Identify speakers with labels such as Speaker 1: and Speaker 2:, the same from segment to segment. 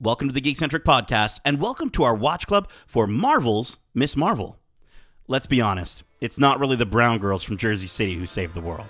Speaker 1: Welcome to the Geekcentric podcast, and welcome to our watch club for Marvel's Miss Marvel. Let's be honest, it's not really the brown girls from Jersey City who saved the world.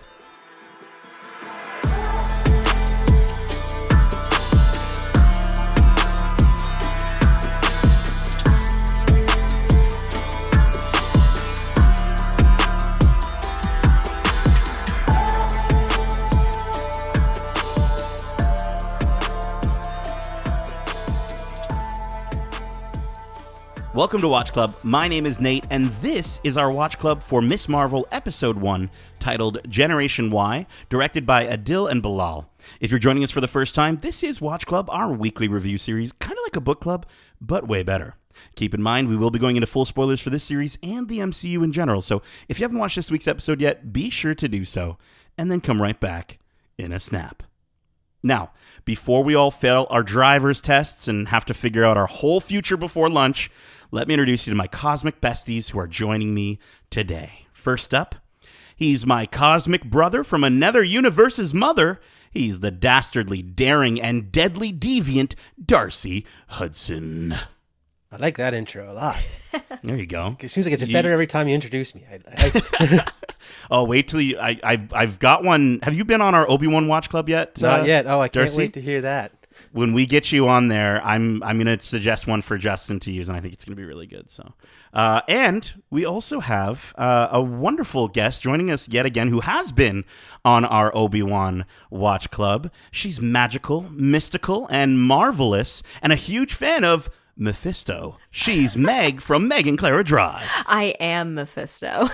Speaker 1: Welcome to Watch Club. My name is Nate, and this is our Watch Club for Miss Marvel Episode 1, titled Generation Y, directed by Adil and Bilall. If you're joining us for the first time, this is Watch Club, our weekly review series, kind of like a book club, but way better. Keep in mind, we will be going into full spoilers for this series and the MCU in general, so if you haven't watched this week's episode yet, be sure to do so, and then come right back in a snap. Now, before we all fail our driver's tests and have to figure out our whole future before lunch, let me introduce you to my cosmic besties who are joining me today. First up, he's my cosmic brother from another universe's mother. He's the dastardly, daring, and deadly deviant Darcy Hudson.
Speaker 2: I like that intro a lot.
Speaker 1: There you go.
Speaker 2: It seems like it's better every time you introduce me. I like it.
Speaker 1: Oh, wait till you... I've got one. Have you been on our Obi-Wan Watch Club yet?
Speaker 2: Not yet. Oh, I can't
Speaker 1: Darcy?
Speaker 2: wait to hear that.
Speaker 1: When we get you on there, I'm going to suggest one for Justin to use, and I think it's going to be really good. So, and we also have a wonderful guest joining us yet again who has been on our Obi-Wan Watch Club. She's magical, mystical, and marvelous, and a huge fan of Mephisto. She's Meg from Meg and Clara Drive.
Speaker 3: I am Mephisto.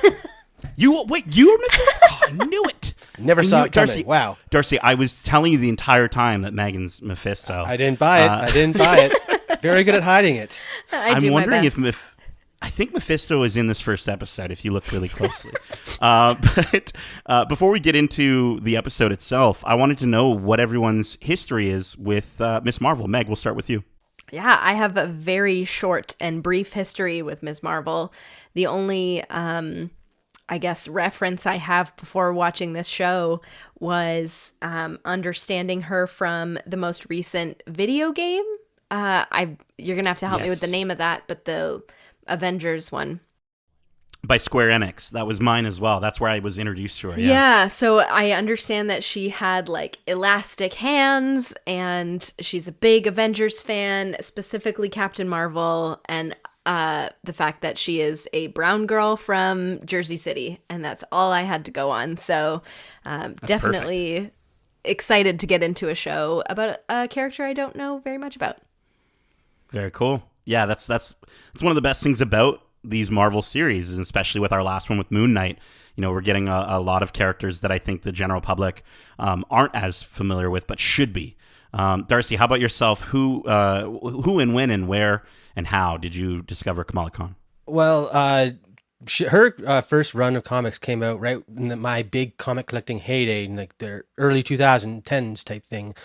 Speaker 1: You're Mephisto? Oh, I knew it.
Speaker 2: Never saw it coming.
Speaker 1: Darcy,
Speaker 2: wow.
Speaker 1: Darcy, I was telling you the entire time that Megan's Mephisto.
Speaker 2: I didn't buy it. Very good at hiding it.
Speaker 1: I'm wondering if I think Mephisto is in this first episode if you look really closely. But before we get into the episode itself, I wanted to know what everyone's history is with Miss Marvel. Meg, we'll start with you.
Speaker 3: Yeah, I have a very short and brief history with Ms. Marvel. The only reference I have before watching this show was understanding her from the most recent video game. You're gonna have to help me with the name of that, but the Avengers one.
Speaker 1: By Square Enix. That was mine as well. That's where I was introduced to her.
Speaker 3: Yeah, so I understand that she had like elastic hands, and she's a big Avengers fan, specifically Captain Marvel, and the fact that she is a brown girl from Jersey City, and that's all I had to go on. So definitely perfect. Excited to get into a show about a character I don't know very much about. Very
Speaker 1: cool. Yeah, that's one of the best things about these Marvel series, and especially with our last one with Moon Knight. You know, we're getting a lot of characters that I think the general public aren't as familiar with, but should be. Darcy, how about yourself? Who and when and where and how did you discover Kamala Khan?
Speaker 2: Well, her first run of comics came out right in my big comic collecting heyday, in like the early 2010s type thing.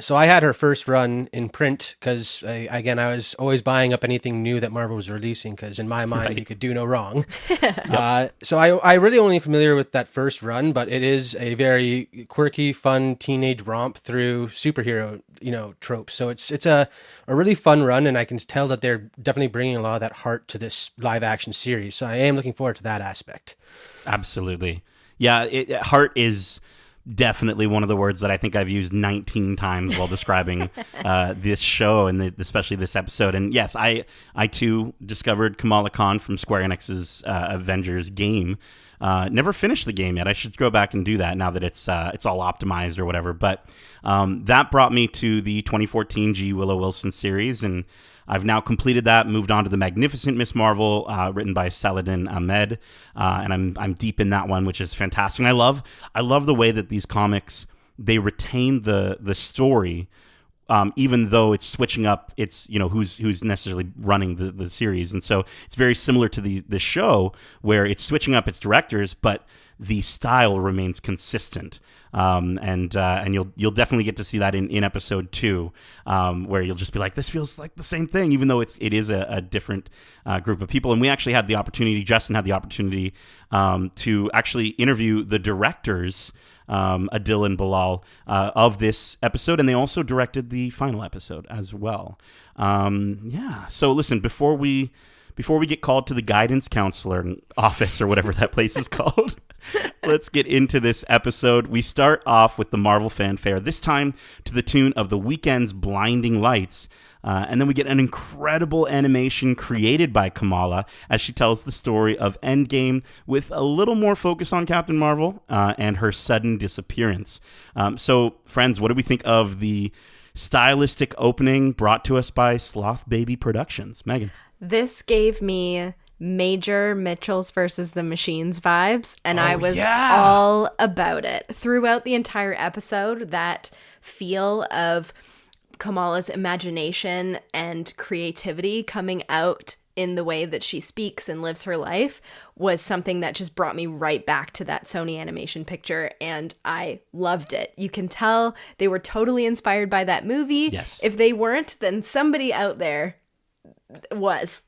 Speaker 2: So I had her first run in print because, I was always buying up anything new that Marvel was releasing because in my mind, he could do no wrong. So I really only familiar with that first run, but it is a very quirky, fun teenage romp through superhero, tropes. So it's a really fun run, and I can tell that they're definitely bringing a lot of that heart to this live action series. So I am looking forward to that aspect.
Speaker 1: Absolutely. Yeah, heart is definitely one of the words that I think I've used 19 times while describing this show and especially this episode. And yes, I too discovered Kamala Khan from Square Enix's Avengers game. Never finished the game yet. I should go back and do that now that it's all optimized or whatever. But that brought me to the 2014 G. Willow Wilson series, and I've now completed that, moved on to the Magnificent Miss Marvel, written by Saladin Ahmed, and I'm deep in that one, which is fantastic. And I love the way that these comics, they retain the story, even though it's switching up. It's who's necessarily running the series, and so it's very similar to the show where it's switching up its directors, but the style remains consistent. And you'll definitely get to see that in episode 2, where you'll just be like, this feels like the same thing, even though it is a different group of people. And we actually had the opportunity, Justin had the opportunity to actually interview the directors Adil and Bilall, of this episode, and they also directed the final episode as well. So listen, before we get called to the guidance counselor office or whatever that place is called, let's get into this episode. We start off with the Marvel fanfare, this time to the tune of The Weeknd's Blinding Lights. And then we get an incredible animation created by Kamala as she tells the story of Endgame with a little more focus on Captain Marvel and her sudden disappearance. So, friends, what do we think of the stylistic opening brought to us by Sloth Baby Productions? Megan?
Speaker 3: This gave me major Mitchells versus the Machines vibes, and I was all about it. Throughout the entire episode, that feel of Kamala's imagination and creativity coming out in the way that she speaks and lives her life was something that just brought me right back to that Sony animation picture, and I loved it. You can tell they were totally inspired by that movie.
Speaker 1: Yes.
Speaker 3: If they weren't, then somebody out there was.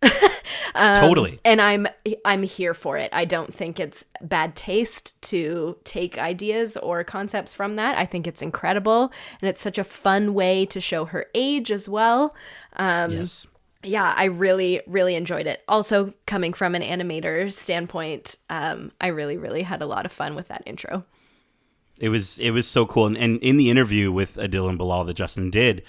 Speaker 1: Totally.
Speaker 3: And I'm here for it. I don't think it's bad taste to take ideas or concepts from that. I think it's incredible, and it's such a fun way to show her age as well.
Speaker 1: Yes.
Speaker 3: Yeah, I really, really enjoyed it. Also, coming from an animator standpoint, I really, really had a lot of fun with that intro.
Speaker 1: It was so cool. And in the interview with Adil and Bilall that Justin did,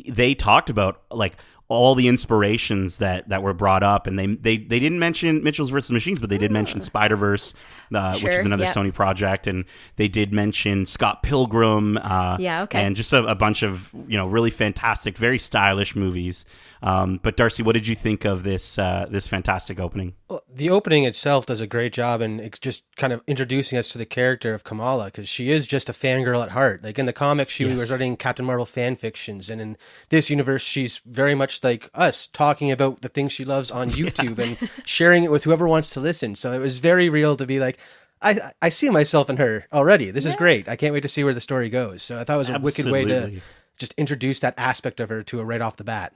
Speaker 1: they talked about like all the inspirations that were brought up, and they didn't mention Mitchells versus Machines, but they did mention Spider-Verse, which is another Sony project, and they did mention Scott Pilgrim, and just a bunch of really fantastic, very stylish movies. But Darcy, what did you think of this fantastic opening?
Speaker 2: Well, the opening itself does a great job, and it's just kind of introducing us to the character of Kamala, because she is just a fangirl at heart. Like in the comics, she was writing Captain Marvel fan fictions, and in this universe, she's very much like us, talking about the things she loves on YouTube and sharing it with whoever wants to listen. So it was very real to be like, I see myself in her already. This is great. I can't wait to see where the story goes. So I thought it was a wicked way to just introduce that aspect of her to her right off the bat.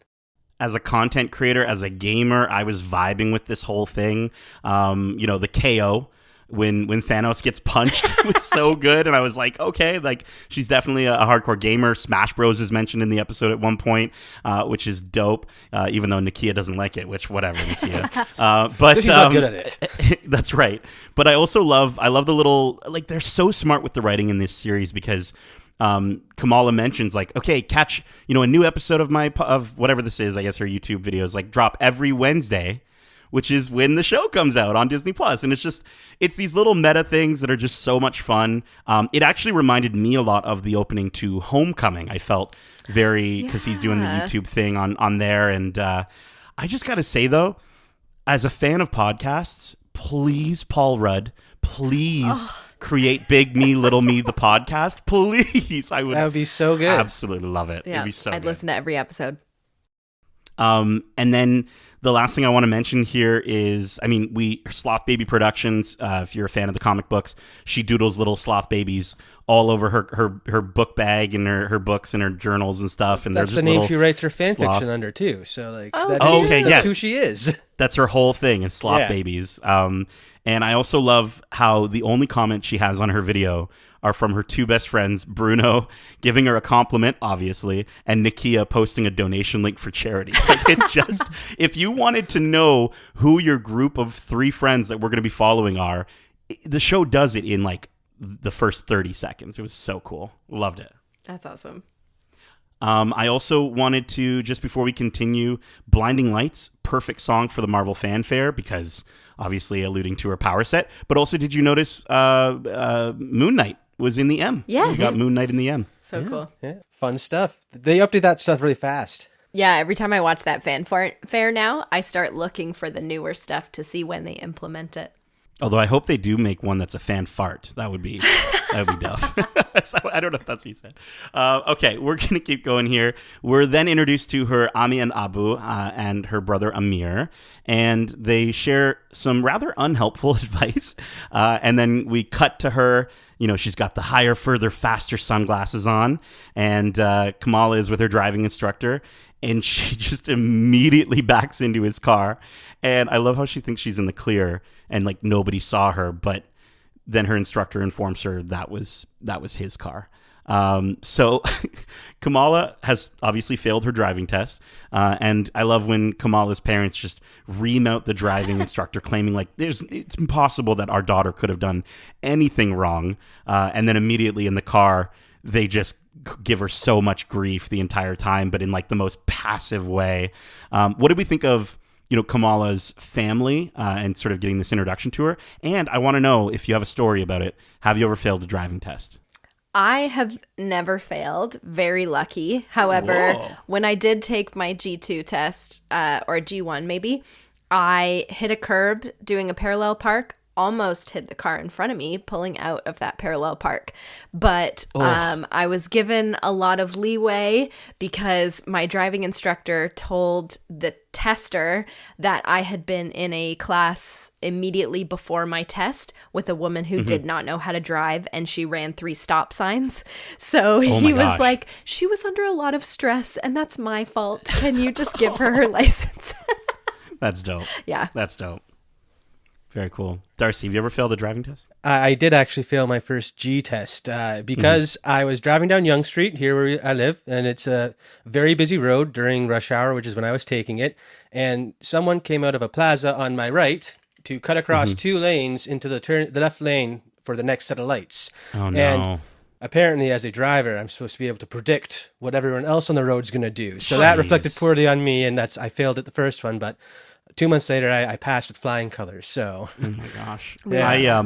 Speaker 1: As a content creator, as a gamer, I was vibing with this whole thing. The KO when Thanos gets punched was so good, and I was like, okay, like she's definitely a hardcore gamer. Smash Bros is mentioned in the episode at one point, which is dope. Even though Nakia doesn't like it, which whatever, Nakia. But
Speaker 2: she's not good at it.
Speaker 1: That's right. But I also love the little, like, they're so smart with the writing in this series, because Kamala mentions like, okay, catch a new episode of whatever this is, I guess her YouTube videos, like drop every Wednesday, which is when the show comes out on Disney Plus. And it's these little meta things that are just so much fun. It actually reminded me a lot of the opening to Homecoming. I felt very, because he's doing the YouTube thing on there. And I just gotta say though, as a fan of podcasts, please, Paul Rudd, please create Big Me, Little Me, the podcast. Please. That
Speaker 2: would be so good.
Speaker 1: Absolutely love it.
Speaker 3: Yeah,
Speaker 1: It'd be so
Speaker 3: I'd
Speaker 1: good.
Speaker 3: listen to every episode.
Speaker 1: And then the last thing I want to mention here is, Sloth Baby Productions, if you're a fan of the comic books, she doodles little sloth babies all over her book bag and her books and her journals and stuff. And
Speaker 2: that's the name she writes her fan fiction under too. So like, that's who she is.
Speaker 1: That's her whole thing, is sloth babies. And I also love how the only comments she has on her video are from her two best friends, Bruno giving her a compliment, obviously, and Nakia posting a donation link for charity. Like, it's just, if you wanted to know who your group of three friends that we're going to be following are, the show does it in like the first 30 seconds. It was so cool. Loved it.
Speaker 3: That's awesome.
Speaker 1: I also wanted to, just before we continue, Blinding Lights, perfect song for the Marvel fanfare, because obviously alluding to her power set. But also, did you notice Moon Knight was in the M?
Speaker 3: Yes.
Speaker 1: You got Moon Knight in the M.
Speaker 3: So cool.
Speaker 2: Yeah, fun stuff. They update that stuff really fast.
Speaker 3: Yeah, every time I watch that fanfare now, I start looking for the newer stuff to see when they implement it.
Speaker 1: Although I hope they do make one that's a fan fart. That would be dope. So, I don't know if that's what you said. Okay, we're going to keep going here. We're then introduced to her Ami and Abu and her brother Amir, and they share some rather unhelpful advice. And then we cut to her. She's got the higher, further, faster sunglasses on, and Kamala is with her driving instructor, and she just immediately backs into his car. And I love how she thinks she's in the clear and like nobody saw her, but then her instructor informs her that was his car. So Kamala has obviously failed her driving test. And I love when Kamala's parents just remount the driving instructor claiming like it's impossible that our daughter could have done anything wrong. And then immediately in the car, they just give her so much grief the entire time, but in like the most passive way. What did we think of, Kamala's family and sort of getting this introduction to her? And I want to know if you have a story about it. Have you ever failed a driving test?
Speaker 3: I have never failed. Very lucky. However, when I did take my G2 test, or G1 maybe, I hit a curb doing a parallel park, almost hit the car in front of me pulling out of that parallel park. But I was given a lot of leeway because my driving instructor told the tester that I had been in a class immediately before my test with a woman who did not know how to drive, and she ran 3 stop signs. So he was like, she was under a lot of stress and that's my fault. Can you just give her license?
Speaker 1: That's dope.
Speaker 3: Yeah.
Speaker 1: That's dope. Very cool. Darcy, have you ever failed a driving test?
Speaker 2: I did actually fail my first G test because I was driving down Yonge Street here where I live, and it's a very busy road during rush hour, which is when I was taking it. And someone came out of a plaza on my right to cut across 2 lanes into the left lane for the next set of lights.
Speaker 1: Oh, no.
Speaker 2: And apparently, as a driver, I'm supposed to be able to predict what everyone else on the road is going to do. So that reflected poorly on me, and I failed at the first one, but 2 months later, I passed with flying colors. So,
Speaker 1: oh my gosh,
Speaker 2: yeah.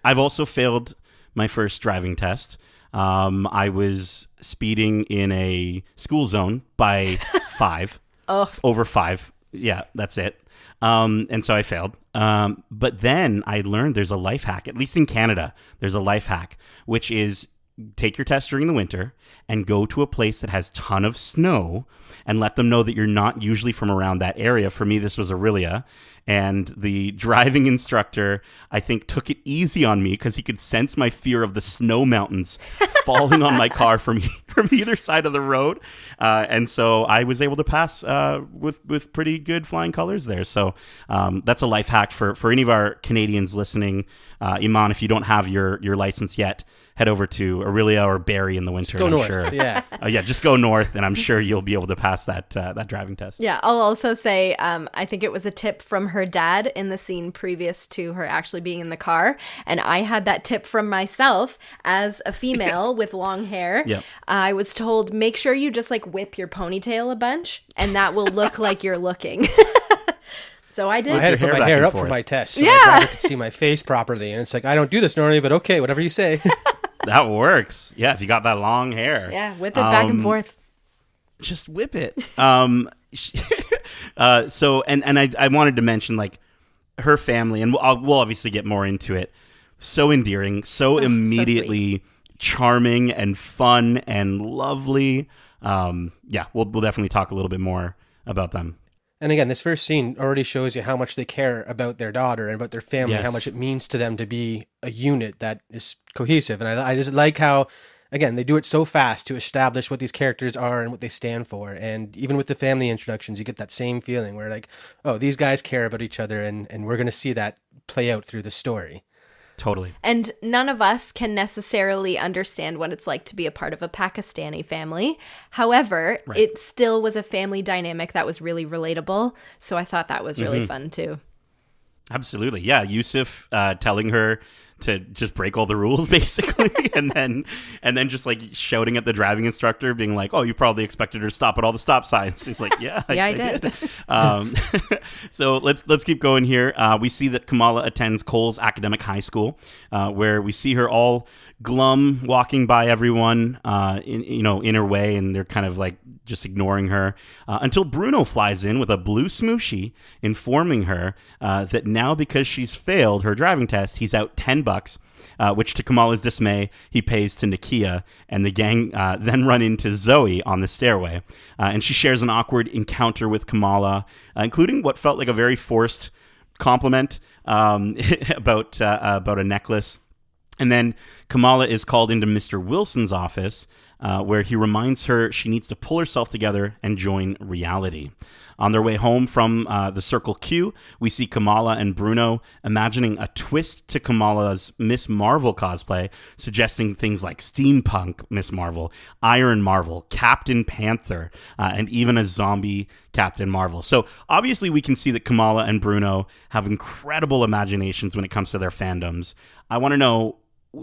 Speaker 1: I've also failed my first driving test. I was speeding in a school zone by 5, over 5. Yeah, that's it. And so I failed. But then I learned there's a life hack. At least in Canada, there's a life hack, which is take your test during the winter and go to a place that has a ton of snow and let them know that you're not usually from around that area. For me, this was Aurelia. And the driving instructor, I think, took it easy on me because he could sense my fear of the snow mountains falling on my car from either side of the road. And so I was able to pass with pretty good flying colors there. So that's a life hack for any of our Canadians listening. Iman, if you don't have your license yet, head over to Aurelia or Barrie in the winter.
Speaker 2: Just go north.
Speaker 1: Sure,
Speaker 2: yeah.
Speaker 1: Just go north, and I'm sure you'll be able to pass that driving test.
Speaker 3: Yeah, I'll also say I think it was a tip from her dad in the scene previous to her actually being in the car. And I had that tip from myself as a female with long hair.
Speaker 1: Yep.
Speaker 3: I was told, make sure you just like whip your ponytail a bunch, and that will look like you're looking. So I did.
Speaker 2: Well, I had to put my hair up for my test so my driver could see my face properly. And it's like, I don't do this normally, but okay, whatever you say.
Speaker 1: That works. Yeah, if you got that long hair.
Speaker 3: Yeah, whip it back and forth.
Speaker 1: Just whip it. So I wanted to mention like her family, and we'll obviously get more into it. So endearing, so immediately
Speaker 3: so
Speaker 1: charming and fun and lovely. We'll definitely talk a little bit more about them.
Speaker 2: And again, this first scene already shows you how much they care about their daughter and about their family,
Speaker 1: Yes.
Speaker 2: how much it means to them to be a unit that is cohesive. And I just like how, again, they do it so fast to establish what these characters are and what they stand for. And even with the family introductions, you get that same feeling where like, oh, these guys care about each other, and we're going to see that play out through the story.
Speaker 1: Totally.
Speaker 3: And none of us can necessarily understand what it's like to be a part of a Pakistani family. However, it still was a family dynamic that was really relatable. So I thought that was really fun too.
Speaker 1: Absolutely. Yeah. Yusuf telling her to just break all the rules basically and then just like shouting at the driving instructor being like, oh, you probably expected her to stop at all the stop signs. He's like, yeah,
Speaker 3: I did.
Speaker 1: So let's keep going here. We see that Kamala attends Cole's Academic High School, where we see her all glum walking by everyone in her way, and they're kind of like just ignoring her until Bruno flies in with a blue smooshie informing her that now because she's failed her driving test, he's out $10, which to Kamala's dismay he pays to Nakia, and the gang then run into Zoe on the stairway, and she shares an awkward encounter with Kamala, including what felt like a very forced compliment about a necklace. And then Kamala is called into Mr. Wilson's office, where he reminds her she needs to pull herself together and join reality. On their way home from the Circle Q, we see Kamala and Bruno imagining a twist to Kamala's Miss Marvel cosplay, suggesting things like steampunk Miss Marvel, Iron Marvel, Captain Panther, and even a zombie Captain Marvel. So obviously we can see that Kamala and Bruno have incredible imaginations when it comes to their fandoms. I want to know,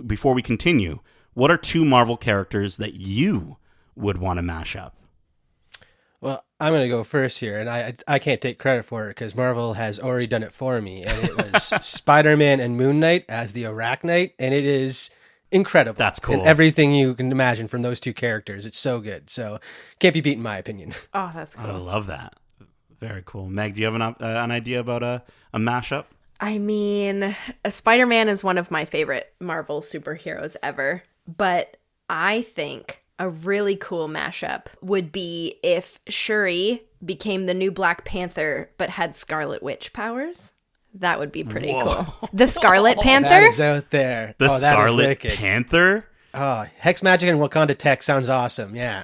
Speaker 1: before we continue, what are 2 Marvel characters that you would want to mash up?
Speaker 2: Well, I'm going to go first here, and I can't take credit for it because Marvel has already done it for me, and it was Spider-Man and Moon Knight as the Arachnite, and it is incredible.
Speaker 1: That's cool.
Speaker 2: And everything you can imagine from those 2 characters. It's so good. So can't be beat in my opinion.
Speaker 3: Oh, that's cool.
Speaker 1: I love that. Very cool. Meg, do you have an idea about a mashup?
Speaker 3: I mean, Spider-Man is one of my favorite Marvel superheroes ever, but I think a really cool mashup would be if Shuri became the new Black Panther but had Scarlet Witch powers. That would be pretty cool. The Scarlet Panther?
Speaker 2: That is out there.
Speaker 1: The Scarlet
Speaker 2: wicked.
Speaker 1: Panther?
Speaker 2: Oh, Hex Magic and Wakanda Tech sounds awesome. Yeah.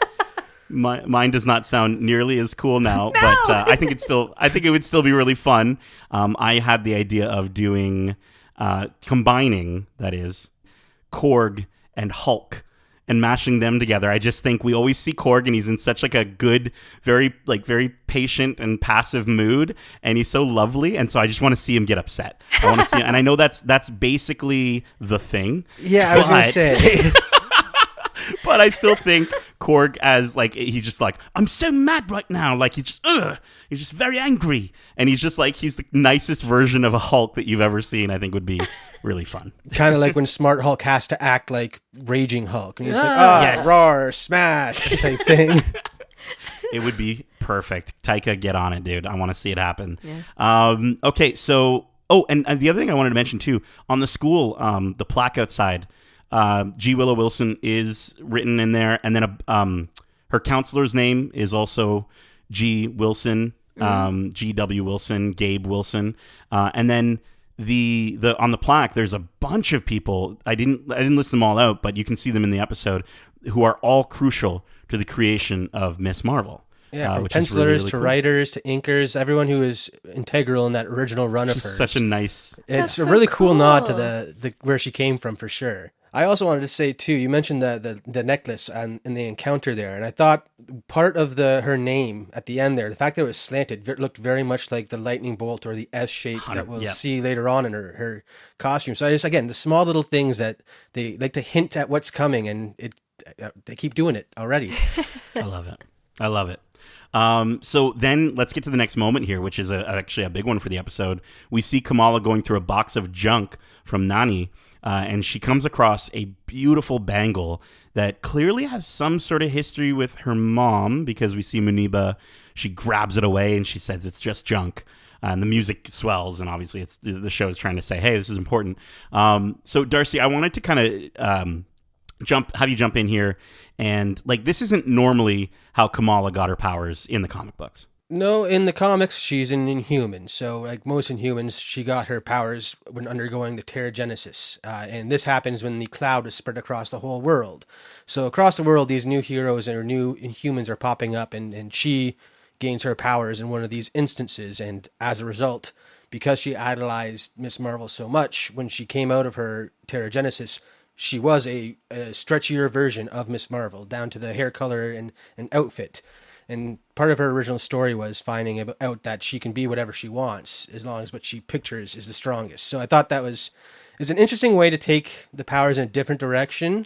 Speaker 1: Mine does not sound nearly as cool now, but I think it would still be really fun. I had the idea of doing combining, that is, Korg and Hulk, and mashing them together. I just think we always see Korg, and he's in such like a good, very patient and passive mood, and he's so lovely, and so I just want to see him get upset. I want to see, and I know that's basically the thing.
Speaker 2: Yeah, I was going to say.
Speaker 1: But I still think Korg as he's just like, I'm so mad right now. Like he's just very angry, and he's the nicest version of a Hulk that you've ever seen. I think would be really fun.
Speaker 2: Kind of like when Smart Hulk has to act like Raging Hulk, and he's like, roar, smash type thing.
Speaker 1: It would be perfect. Taika, get on it, dude. I want to see it happen. Yeah. Okay, so and the other thing I wanted to mention too, on the school, the plaque outside. G. Willow Wilson is written in there, and then her counselor's name is also G. Wilson, G.W. Wilson, Gabe Wilson, and then the on the plaque there's a bunch of people. I didn't list them all out, but you can see them in the episode, who are all crucial to the creation of Miss Marvel.
Speaker 2: Yeah, from pencilers really, really to writers to inkers, everyone who is integral in that original run of hers.
Speaker 1: Such a nice.
Speaker 2: It's a really cool nod to the where she came from for sure. I also wanted to say too, you mentioned the necklace and the encounter there, and I thought part of her name at the end there, the fact that it was slanted, looked very much like the lightning bolt or the S shape that we'll see later on in her costume. So again, the small little things that they like to hint at what's coming, and they keep doing it already.
Speaker 1: I love it. So then let's get to the next moment here, which is actually a big one for the episode. We see Kamala going through a box of junk from Nani, and she comes across a beautiful bangle that clearly has some sort of history with her mom, because we see Muniba, she grabs it away and she says it's just junk. And the music swells, and obviously the show is trying to say, hey, this is important. So Darcy, I wanted to kind of have you jump in here, and this isn't normally how Kamala got her powers in the comic books.
Speaker 2: No, in the comics, she's an Inhuman. So, like most Inhumans, she got her powers when undergoing the Terrigenesis. And this happens when the cloud is spread across the whole world. So, across the world, these new heroes or new Inhumans are popping up, and she gains her powers in one of these instances. And as a result, because she idolized Miss Marvel so much, when she came out of her Terrigenesis, she was a stretchier version of Miss Marvel, down to the hair color and outfit. And part of her original story was finding out that she can be whatever she wants, as long as what she pictures is the strongest. So I thought that was an interesting way to take the powers in a different direction.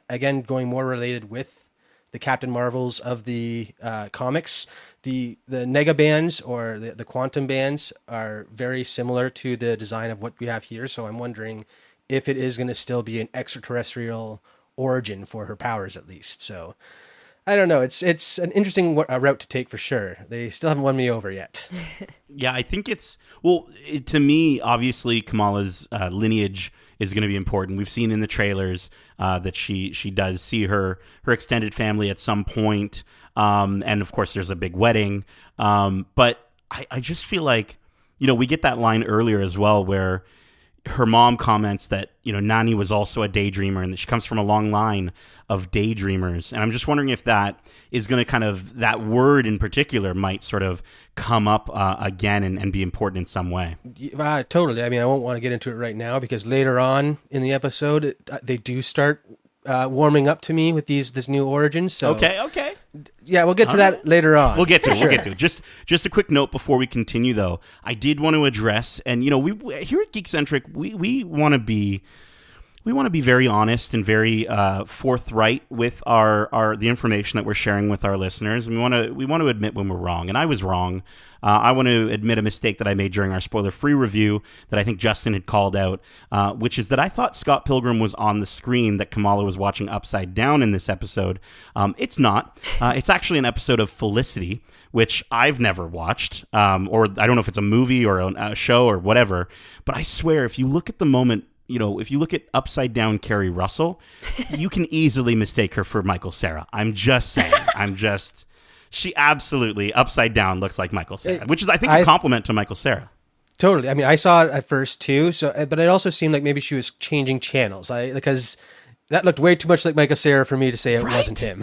Speaker 2: Again, going more related with the Captain Marvels of the comics. The Nega bands or the Quantum bands are very similar to the design of what we have here. So I'm wondering if it is going to still be an extraterrestrial origin for her powers, at least. So I don't know. It's an interesting route to take for sure. They still haven't won me over yet.
Speaker 1: Yeah, I think to me, obviously, Kamala's lineage is going to be important. We've seen in the trailers that she does see her extended family at some point. And of course, there's a big wedding. But I just feel like, we get that line earlier as well where her mom comments that, Nani was also a daydreamer and that she comes from a long line of daydreamers. And I'm just wondering if that is going to that word in particular might sort of come up again and be important in some way.
Speaker 2: Totally. I mean, I won't want to get into it right now because later on in the episode, they do start warming up to me with this new origin. So
Speaker 1: Okay.
Speaker 2: Yeah, we'll get to that later on.
Speaker 1: We'll get to it. Just a quick note before we continue, though. I did want to address, and we here at Geekcentric, we want to be very honest and very forthright with the information that we're sharing with our listeners. And we want to admit when we're wrong. And I was wrong. I want to admit a mistake that I made during our spoiler-free review that I think Justin had called out, which is that I thought Scott Pilgrim was on the screen that Kamala was watching upside down in this episode. It's not. It's actually an episode of Felicity, which I've never watched, or I don't know if it's a movie or a show or whatever. But I swear, if you look at the moment, if you look at upside down Carrie Russell, you can easily mistake her for Michael Cera. I'm just saying. She absolutely upside down looks like Michael Cera, which is, I think, a compliment to Michael Cera.
Speaker 2: Totally. I mean, I saw it at first too. But it also seemed like maybe she was changing channels. Because that looked way too much like Michael Cera for me to say it wasn't him.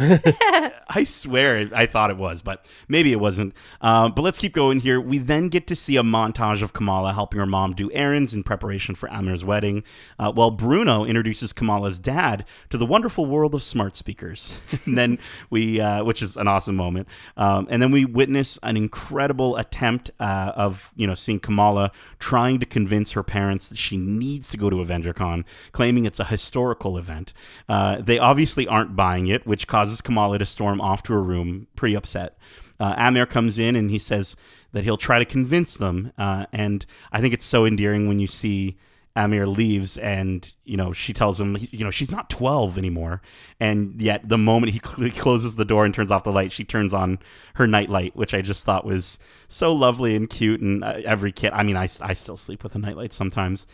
Speaker 1: I swear I thought it was, but maybe it wasn't. But let's keep going here. We then get to see a montage of Kamala helping her mom do errands in preparation for Amir's wedding, while Bruno introduces Kamala's dad to the wonderful world of smart speakers. And then which is an awesome moment. And then we witness an incredible attempt of seeing Kamala trying to convince her parents that she needs to go to AvengerCon, claiming it's a historical event. They obviously aren't buying it, which causes Kamala to storm off to her room, pretty upset. Amir comes in and he says that he'll try to convince them. And I think it's so endearing when you see Amir leaves and, she tells him, she's not 12 anymore. And yet the moment he closes the door and turns off the light, she turns on her nightlight, which I just thought was so lovely and cute. And every kid, I mean, I still sleep with a nightlight sometimes.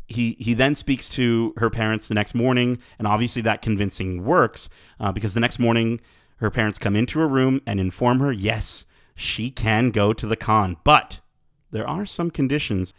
Speaker 1: He then speaks to her parents the next morning, and obviously that convincing works because the next morning her parents come into her room and inform her, yes, she can go to the con, but there are some conditions,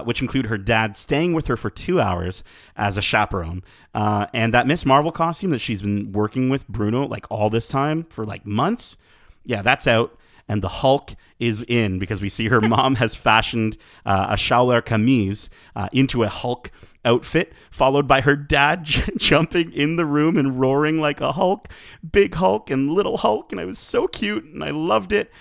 Speaker 1: which include her dad staying with her for 2 hours as a chaperone, and that Miss Marvel costume that she's been working with Bruno like all this time for like months, yeah, that's out. And the Hulk is in because we see her mom has fashioned a Shaoler camise into a Hulk outfit, followed by her dad jumping in the room and roaring like a Hulk, big Hulk and little Hulk. And it was so cute and I loved it.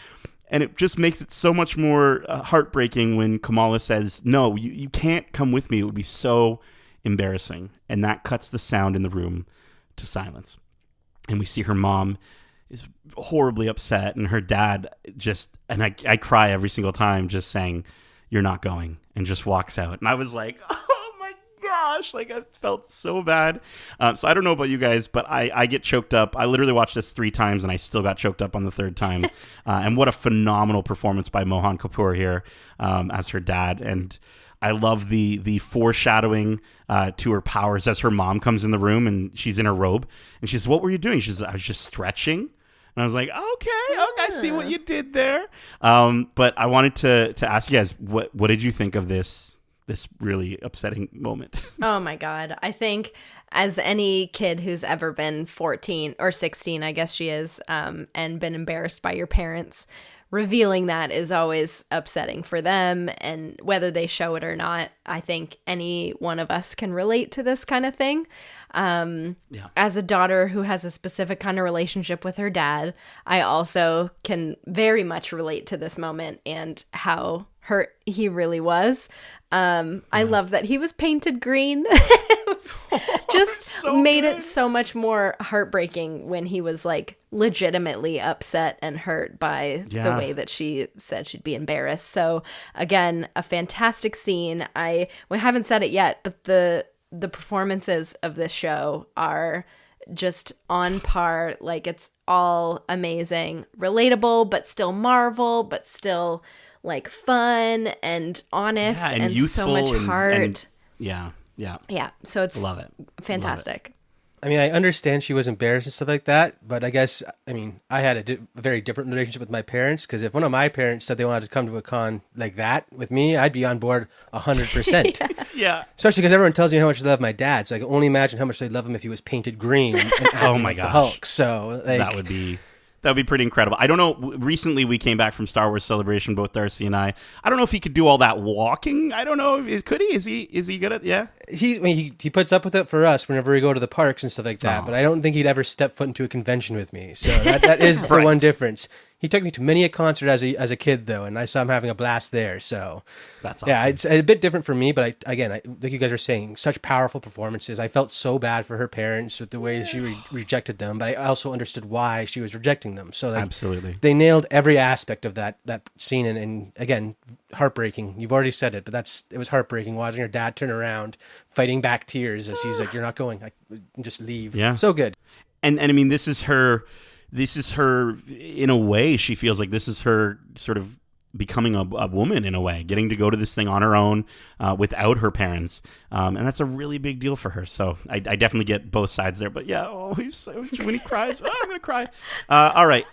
Speaker 1: And it just makes it so much more heartbreaking when Kamala says, no, you can't come with me. It would be so embarrassing. And that cuts the sound in the room to silence. And we see her mom is horribly upset, and her dad and I cry every single time just saying, you're not going, and just walks out. And I was like, oh my gosh, like I felt so bad. So I don't know about you guys, but I get choked up. I literally watched this 3 times and I still got choked up on the 3rd time. And what a phenomenal performance by Mohan Kapoor here as her dad. And I love the foreshadowing to her powers as her mom comes in the room and she's in her robe and she says, what were you doing? She says, I was just stretching. And I was like, okay, I see what you did there. But I wanted to ask you guys, what did you think of this really upsetting moment?
Speaker 3: Oh my God. I think as any kid who's ever been 14 or 16, I guess she is, and been embarrassed by your parents, revealing that is always upsetting for them. And whether they show it or not, I think any one of us can relate to this kind of thing. As a daughter who has a specific kind of relationship with her dad, I also can very much relate to this moment and how hurt he really was. I love that he was painted green. It was just so made good. It so much more heartbreaking when he was like legitimately upset and hurt by the way that she said she'd be embarrassed. So again, a fantastic scene. We haven't said it yet, but the performances of this show are just on par. Like, it's all amazing, relatable, but still Marvel, but still like fun and honest and so much heart.
Speaker 1: Yeah.
Speaker 3: So it's
Speaker 1: love it.
Speaker 3: Fantastic.
Speaker 2: I mean, I understand she was embarrassed and stuff like that, but I guess, I mean, I had a very different relationship with my parents, because if one of my parents said they wanted to come to a con like that with me, I'd be on board 100%.
Speaker 1: Yeah.
Speaker 2: Especially because everyone tells me how much they love my dad, so I can only imagine how much they'd love him if he was painted green and acting
Speaker 1: my
Speaker 2: like the
Speaker 1: gosh.
Speaker 2: Hulk. So, like,
Speaker 1: That would be pretty incredible. I don't know. Recently, we came back from Star Wars Celebration, both Darcy and I. I don't know if he could do all that walking. I don't know. Could he? Is he good at? Yeah.
Speaker 2: he puts up with it for us whenever we go to the parks and stuff like that. But I don't think he'd ever step foot into a convention with me. So that is the one difference. He took me to many a concert as a kid, though, and I saw him having a blast there. So
Speaker 1: That's awesome.
Speaker 2: yeah, it's a bit different for me. But like you guys are saying, such powerful performances. I felt so bad for her parents with the way she rejected them, but I also understood why she was rejecting them. So like,
Speaker 1: Absolutely.
Speaker 2: they nailed every aspect of that scene, and again, heartbreaking. You've already said it, but it was heartbreaking watching her dad turn around, fighting back tears as he's like, "You're not going. Just leave."
Speaker 1: Yeah.
Speaker 2: So good.
Speaker 1: And I mean, this is her, in a way, she feels like this is her sort of becoming a woman in a way, getting to go to this thing on her own without her parents. And that's a really big deal for her. So I definitely get both sides there. But yeah, when he cries, I'm going to cry. All right,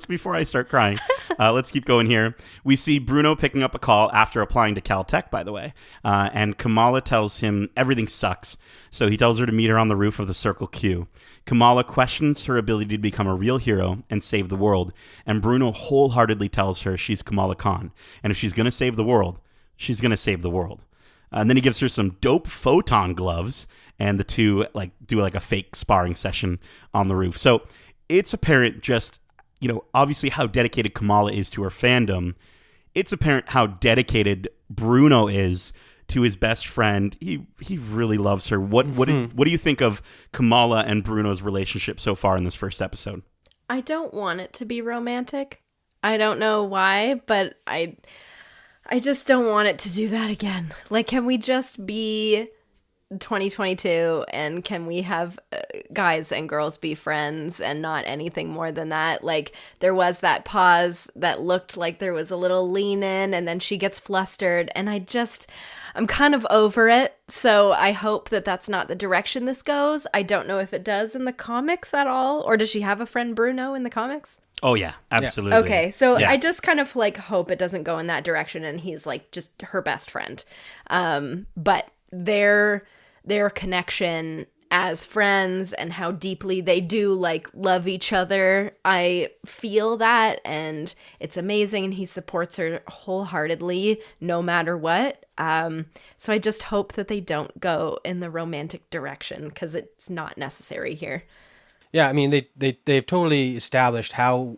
Speaker 1: before I start crying, let's keep going here. We see Bruno picking up a call after applying to Caltech, by the way. And Kamala tells him everything sucks. So he tells her to meet her on the roof of the Circle Q. Kamala questions her ability to become a real hero and save the world, and Bruno wholeheartedly tells her she's Kamala Khan, and if she's going to save the world, she's going to save the world. And then he gives her some dope photon gloves, and the two do a fake sparring session on the roof. So it's apparent just, obviously how dedicated Kamala is to her fandom. It's apparent how dedicated Bruno is to his best friend. He really loves her. What do you think of Kamala and Bruno's relationship so far in this first episode?
Speaker 3: I don't want it to be romantic. I don't know why, but I just don't want it to do that again. Like, can we just be 2022 and can we have guys and girls be friends and not anything more than that? Like, there was that pause that looked like there was a little lean in, and then she gets flustered, and I'm kind of over it. So I hope that that's not the direction this goes. I don't know if it does in the comics at all, or does she have a friend Bruno in the comics?
Speaker 1: Oh yeah, absolutely.
Speaker 3: Okay, so
Speaker 1: yeah.
Speaker 3: I just kind of hope it doesn't go in that direction and he's just her best friend. But their connection as friends and how deeply they do love each other, I feel that, and it's amazing, and he supports her wholeheartedly no matter what. So I just hope that they don't go in the romantic direction, because it's not necessary here.
Speaker 2: Yeah, I mean, they've totally established how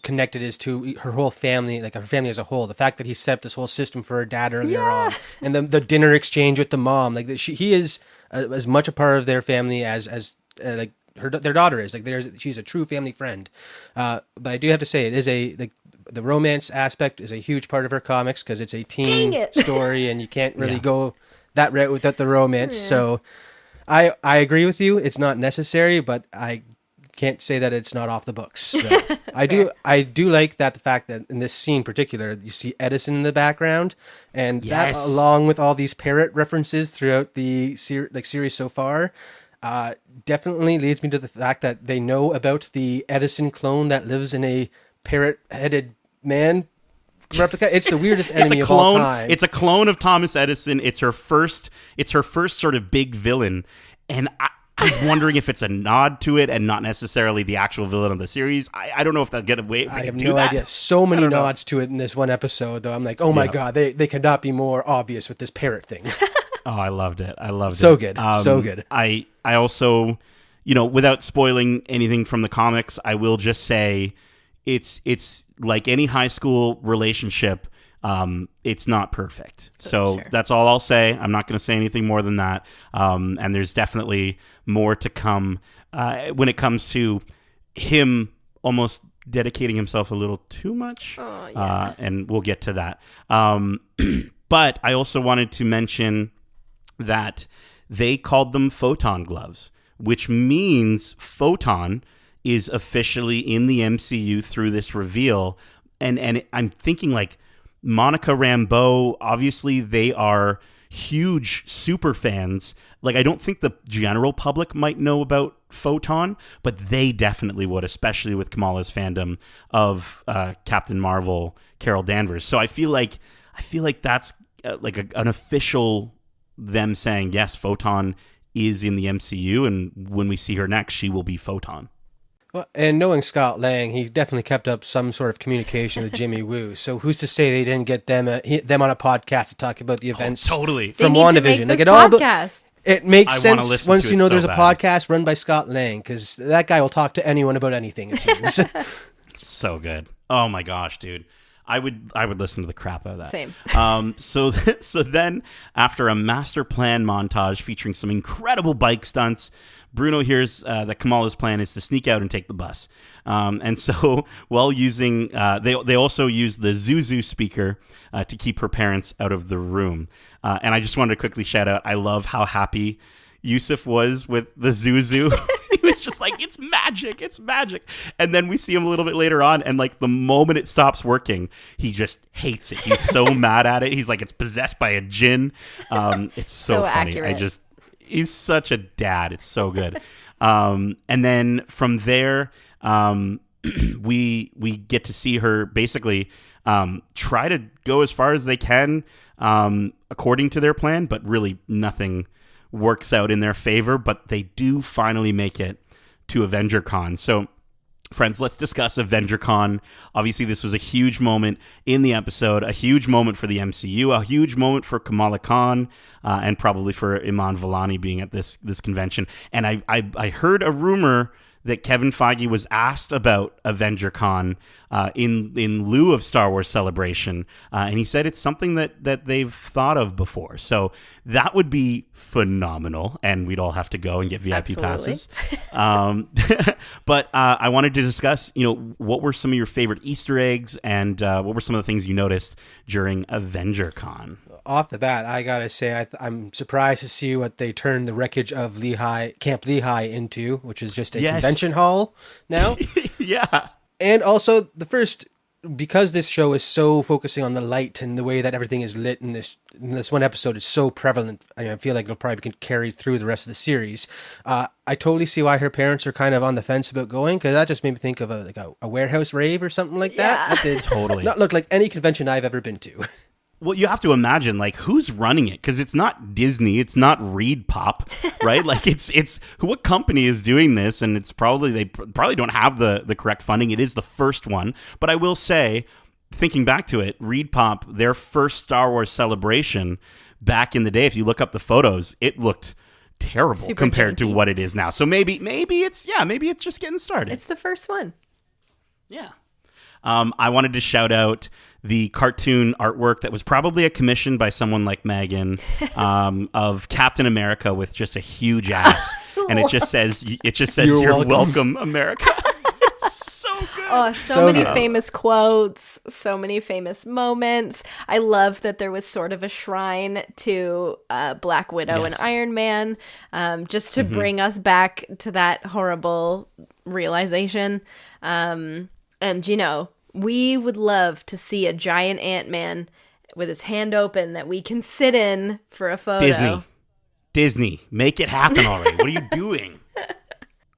Speaker 2: connected is to her whole family, like her family as a whole. The fact that he set up this whole system for her dad earlier on, and the dinner exchange with the mom, he is as much a part of their family as their daughter is. She's a true family friend. But I do have to say, it is the romance aspect is a huge part of her comics, because it's a teen story, and you can't really go that route without the romance. Yeah. So I agree with you. It's not necessary, but I can't say that it's not off the books. So I do like the fact that in this scene in particular, you see Edison in the background, and that, along with all these parrot references throughout the series so far, definitely leads me to the fact that they know about the Edison clone that lives in a parrot-headed man replica. It's the weirdest enemy of all time.
Speaker 1: It's a clone of Thomas Edison. It's her first sort of big villain, and I'm wondering if it's a nod to it and not necessarily the actual villain of the series. I don't know if they'll get away.
Speaker 2: I have no idea. So many nods to it in this one episode, though. I'm like, oh my God, they could not be more obvious with this parrot thing.
Speaker 1: Oh, I loved it.
Speaker 2: So good. So good.
Speaker 1: I also, without spoiling anything from the comics, I will just say it's like any high school relationship. It's not perfect. So sure. That's all I'll say. I'm not going to say anything more than that. And there's definitely more to come when it comes to him almost dedicating himself a little too much.
Speaker 3: Oh, yeah.
Speaker 1: And we'll get to that. But I also wanted to mention that they called them photon gloves, which means Photon is officially in the MCU through this reveal. And I'm thinking Monica Rambeau, obviously they are huge super fans. Like, I don't think the general public might know about Photon, but they definitely would, especially with Kamala's fandom of Captain Marvel, Carol Danvers. So I feel like that's like an official them saying, yes, Photon is in the MCU, and when we see her next, she will be Photon.
Speaker 2: Well, and knowing Scott Lang, he definitely kept up some sort of communication with Jimmy Woo. So who's to say they didn't get them on a podcast to talk about the events
Speaker 1: totally.
Speaker 2: from
Speaker 3: They need to
Speaker 2: WandaVision?
Speaker 3: make
Speaker 2: Like
Speaker 3: this
Speaker 2: it all,
Speaker 3: podcast.
Speaker 2: it makes
Speaker 1: I wanna
Speaker 2: sense
Speaker 1: listen
Speaker 2: once
Speaker 1: to
Speaker 2: you
Speaker 1: it
Speaker 2: know
Speaker 1: so
Speaker 2: there's a
Speaker 1: bad.
Speaker 2: podcast run by Scott Lang, because that guy will talk to anyone about anything, it seems.
Speaker 1: So good. Oh my gosh, dude. I would listen to the crap out of that.
Speaker 3: Same.
Speaker 1: So then after a master plan montage featuring some incredible bike stunts, Bruno hears that Kamala's plan is to sneak out and take the bus. And so while using, they also use the Zuzu speaker to keep her parents out of the room. And I just wanted to quickly shout out, I love how happy Yusuf was with the Zuzu. He was just like, it's magic, it's magic. And then we see him a little bit later on, and like the moment it stops working, he just hates it. He's so mad at it. He's like, it's possessed by a djinn. It's so funny.
Speaker 3: Accurate.
Speaker 1: He's such a dad. It's so good. And then from there, we get to see her basically try to go as far as they can according to their plan, but really nothing works out in their favor. But they do finally make it to AvengerCon. So, friends, let's discuss AvengerCon. Obviously, this was a huge moment in the episode, a huge moment for the MCU, a huge moment for Kamala Khan, and probably for Iman Vellani being at this convention. And I heard a rumor that Kevin Feige was asked about AvengerCon in lieu of Star Wars Celebration, and he said it's something that they've thought of before. So that would be phenomenal, and we'd all have to go and get VIP passes. But I wanted to discuss, what were some of your favorite Easter eggs, and what were some of the things you noticed during AvengerCon?
Speaker 2: Off the bat, I gotta say, I'm surprised to see what they turned the wreckage of Camp Lehigh into, which is just a convention hall now.
Speaker 1: Yeah.
Speaker 2: And also, because this show is so focusing on the light and the way that everything is lit in this one episode is so prevalent, I feel like it'll probably get carried through the rest of the series. I totally see why her parents are kind of on the fence about going, because that just made me think of a warehouse rave or something like that. That did
Speaker 1: totally
Speaker 2: not look like any convention I've ever been to.
Speaker 1: Well, you have to imagine, like, who's running it? Because it's not Disney, it's not Reed Pop, right? Like, it's what company is doing this, and it's they probably don't have the correct funding. It is the first one, but I will say, thinking back to it, Reed Pop, their first Star Wars Celebration back in the day, if you look up the photos, it looked terrible compared to what it is now. So maybe it's just getting started.
Speaker 3: It's the first one.
Speaker 1: Yeah. I wanted to shout out the cartoon artwork that was probably a commission by someone like Megan of Captain America with just a huge ass, and it just says you're welcome America. It's so good.
Speaker 3: Oh, so many famous quotes, so many famous moments. I love that there was sort of a shrine to Black Widow and Iron Man, just to bring us back to that horrible realization. And we would love to see a giant Ant-Man with his hand open that we can sit in for a photo.
Speaker 1: Disney, make it happen already. What are you doing?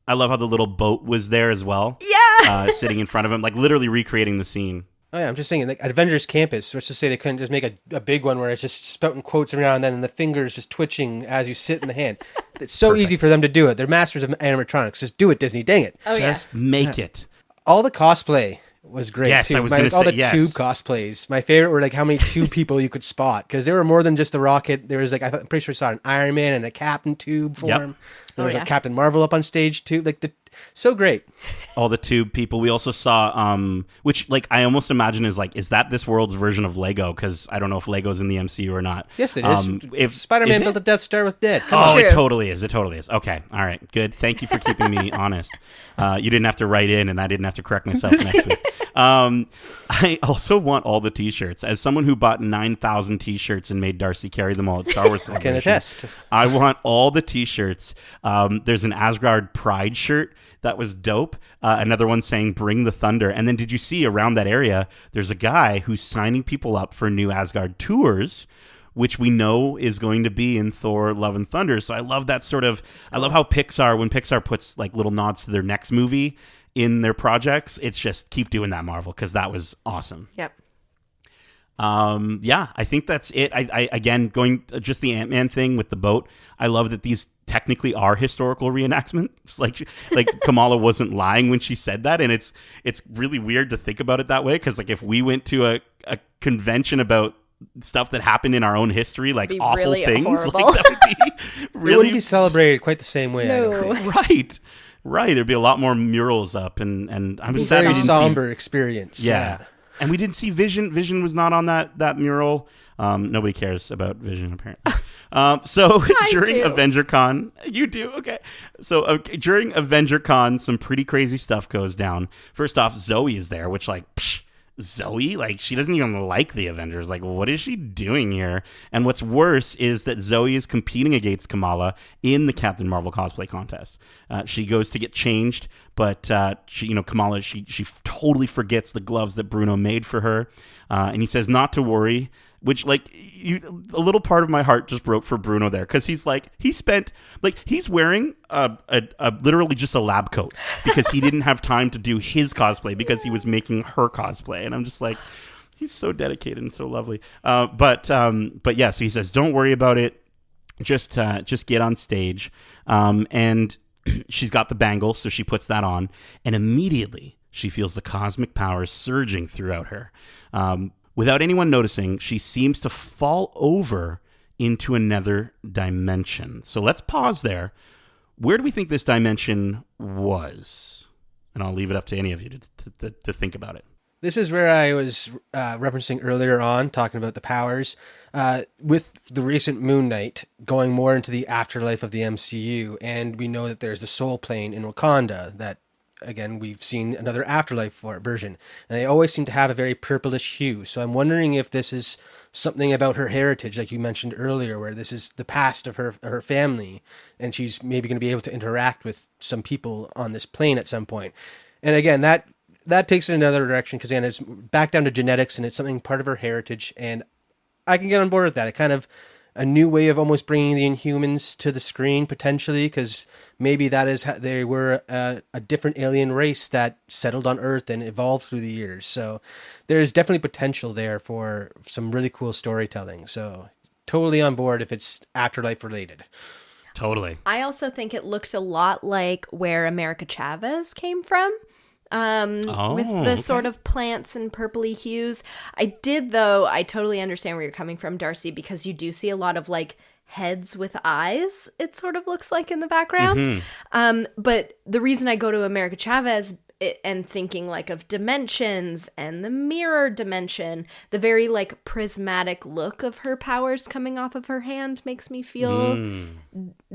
Speaker 1: I love how the little boat was there as well.
Speaker 3: Yeah.
Speaker 1: Sitting in front of him, like literally recreating the scene.
Speaker 2: Oh yeah, I'm just saying, like at Avengers Campus, let's just say they couldn't just make a big one where it's just spouting quotes every now and then and the fingers just twitching as you sit in the hand. It's so easy for them to do it. They're masters of animatronics. Just do it, Disney. Dang it.
Speaker 3: Oh,
Speaker 1: just make it.
Speaker 2: All the cosplay was great,
Speaker 1: yes,
Speaker 2: too.
Speaker 1: I was going to say,
Speaker 2: all the tube cosplays. My favorite were like how many tube people you could spot, because there were more than just the Rocket. There was I'm pretty sure I saw an Iron Man and a Captain tube form.
Speaker 1: Yep.
Speaker 2: There was a Captain Marvel up on stage too. So great.
Speaker 1: All the tube people. We also saw, which I almost imagine is that this world's version of Lego? Because I don't know if Lego's in the MCU or not.
Speaker 2: Yes, it is. If Spider-Man built a Death Star with dead.
Speaker 1: Come on. It totally is. It totally is. Okay. All right. Good. Thank you for keeping me honest. You didn't have to write in, and I didn't have to correct myself next week. I also want all the T-shirts. As someone who bought 9,000 T-shirts and made Darcy carry them all at Star Wars Celebration,
Speaker 2: I can attest.
Speaker 1: I want all the T-shirts. There's an Asgard Pride shirt that was dope. Another one saying "Bring the Thunder." And then did you see around that area? There's a guy who's signing people up for new Asgard tours which we know is going to be in Thor: Love and Thunder. So I love that sort of. I love how Pixar, when Pixar puts like little nods to their next movie in their projects, it's just keep doing that, Marvel, because that was awesome.
Speaker 3: Yep.
Speaker 1: Yeah, I think that's it. I again, going just the Ant-Man thing with the boat. I love that these technically are historical reenactments. Like Kamala wasn't lying when she said that, and it's really weird to think about it that way, because like if we went to a convention about stuff that happened in our own history, like awful
Speaker 3: really
Speaker 1: things,
Speaker 3: horrible.
Speaker 1: like that would be really
Speaker 2: It wouldn't be celebrated quite the same way. I don't
Speaker 3: No.
Speaker 2: think.
Speaker 1: right. There'd be a lot more murals up, and I'm just sad we
Speaker 2: Very
Speaker 1: didn't see.
Speaker 2: somber experience.
Speaker 1: Yeah. And we didn't see Vision. Vision was not on that mural. Nobody cares about Vision, apparently. So during
Speaker 3: do.
Speaker 1: AvengerCon, you do? Okay. So during AvengerCon, some pretty crazy stuff goes down. First off, Zoe is there, which like, Zoe? Like, she doesn't even like the Avengers. Like, what is she doing here? And what's worse is that Zoe is competing against Kamala in the Captain Marvel cosplay contest. She goes to get changed, but Kamala, she totally forgets the gloves that Bruno made for her. And he says not to worry, which, like, a little part of my heart just broke for Bruno there, because he's wearing literally just a lab coat because he didn't have time to do his cosplay because he was making her cosplay, and I'm just like, he's so dedicated and so lovely. But yeah, so he says, don't worry about it, just get on stage, and she's got the bangle, so she puts that on, and immediately she feels the cosmic powers surging throughout her. Without anyone noticing, she seems to fall over into another dimension. So let's pause there. Where do we think this dimension was? And I'll leave it up to any of you to think about it.
Speaker 2: This is where I was referencing earlier on, talking about the powers. With the recent Moon Knight going more into the afterlife of the MCU, and we know that there's the Soul Plane in Wakanda that, again, we've seen another afterlife version, and they always seem to have a very purplish hue. So I'm wondering if this is something about her heritage, like you mentioned earlier, where this is the past of her family, and she's maybe going to be able to interact with some people on this plane at some point. And again, that takes it another direction, because again, it's back down to genetics, and it's something part of her heritage, and I can get on board with that. It kind of a new way of almost bringing the Inhumans to the screen, potentially, because maybe that is how they were a different alien race that settled on Earth and evolved through the years. So there's definitely potential there for some really cool storytelling. So totally on board if it's afterlife related.
Speaker 1: Totally.
Speaker 3: I also think it looked a lot like where America Chavez came from. With the sort of plants and purpley hues. I totally understand where you're coming from, Darcy, because you do see a lot of like heads with eyes, it sort of looks like in the background. But the reason I go to America Chavez and thinking like of dimensions and the mirror dimension, the very like prismatic look of her powers coming off of her hand makes me feel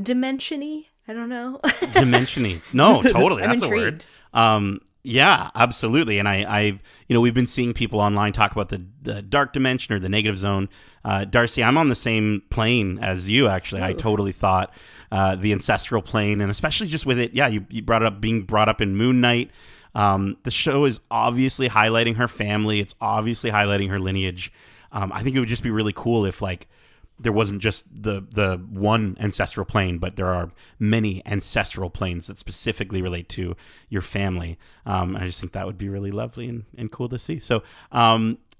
Speaker 3: dimension-y. I don't know.
Speaker 1: Dimension-y. No, totally.
Speaker 3: I'm
Speaker 1: That's
Speaker 3: intrigued.
Speaker 1: a word. Yeah, absolutely. And I we've been seeing people online talk about the dark dimension or the negative zone. Darcy, I'm on the same plane as you, actually. Ooh. I totally thought the ancestral plane, and especially just with it, yeah, you brought it up, being brought up in Moon Knight. The show is obviously highlighting her family. It's obviously highlighting her lineage. I think it would just be really cool if, like, there wasn't just the one ancestral plane, but there are many ancestral planes that specifically relate to your family. I just think that would be really lovely and cool to see. So,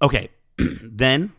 Speaker 1: okay. Then,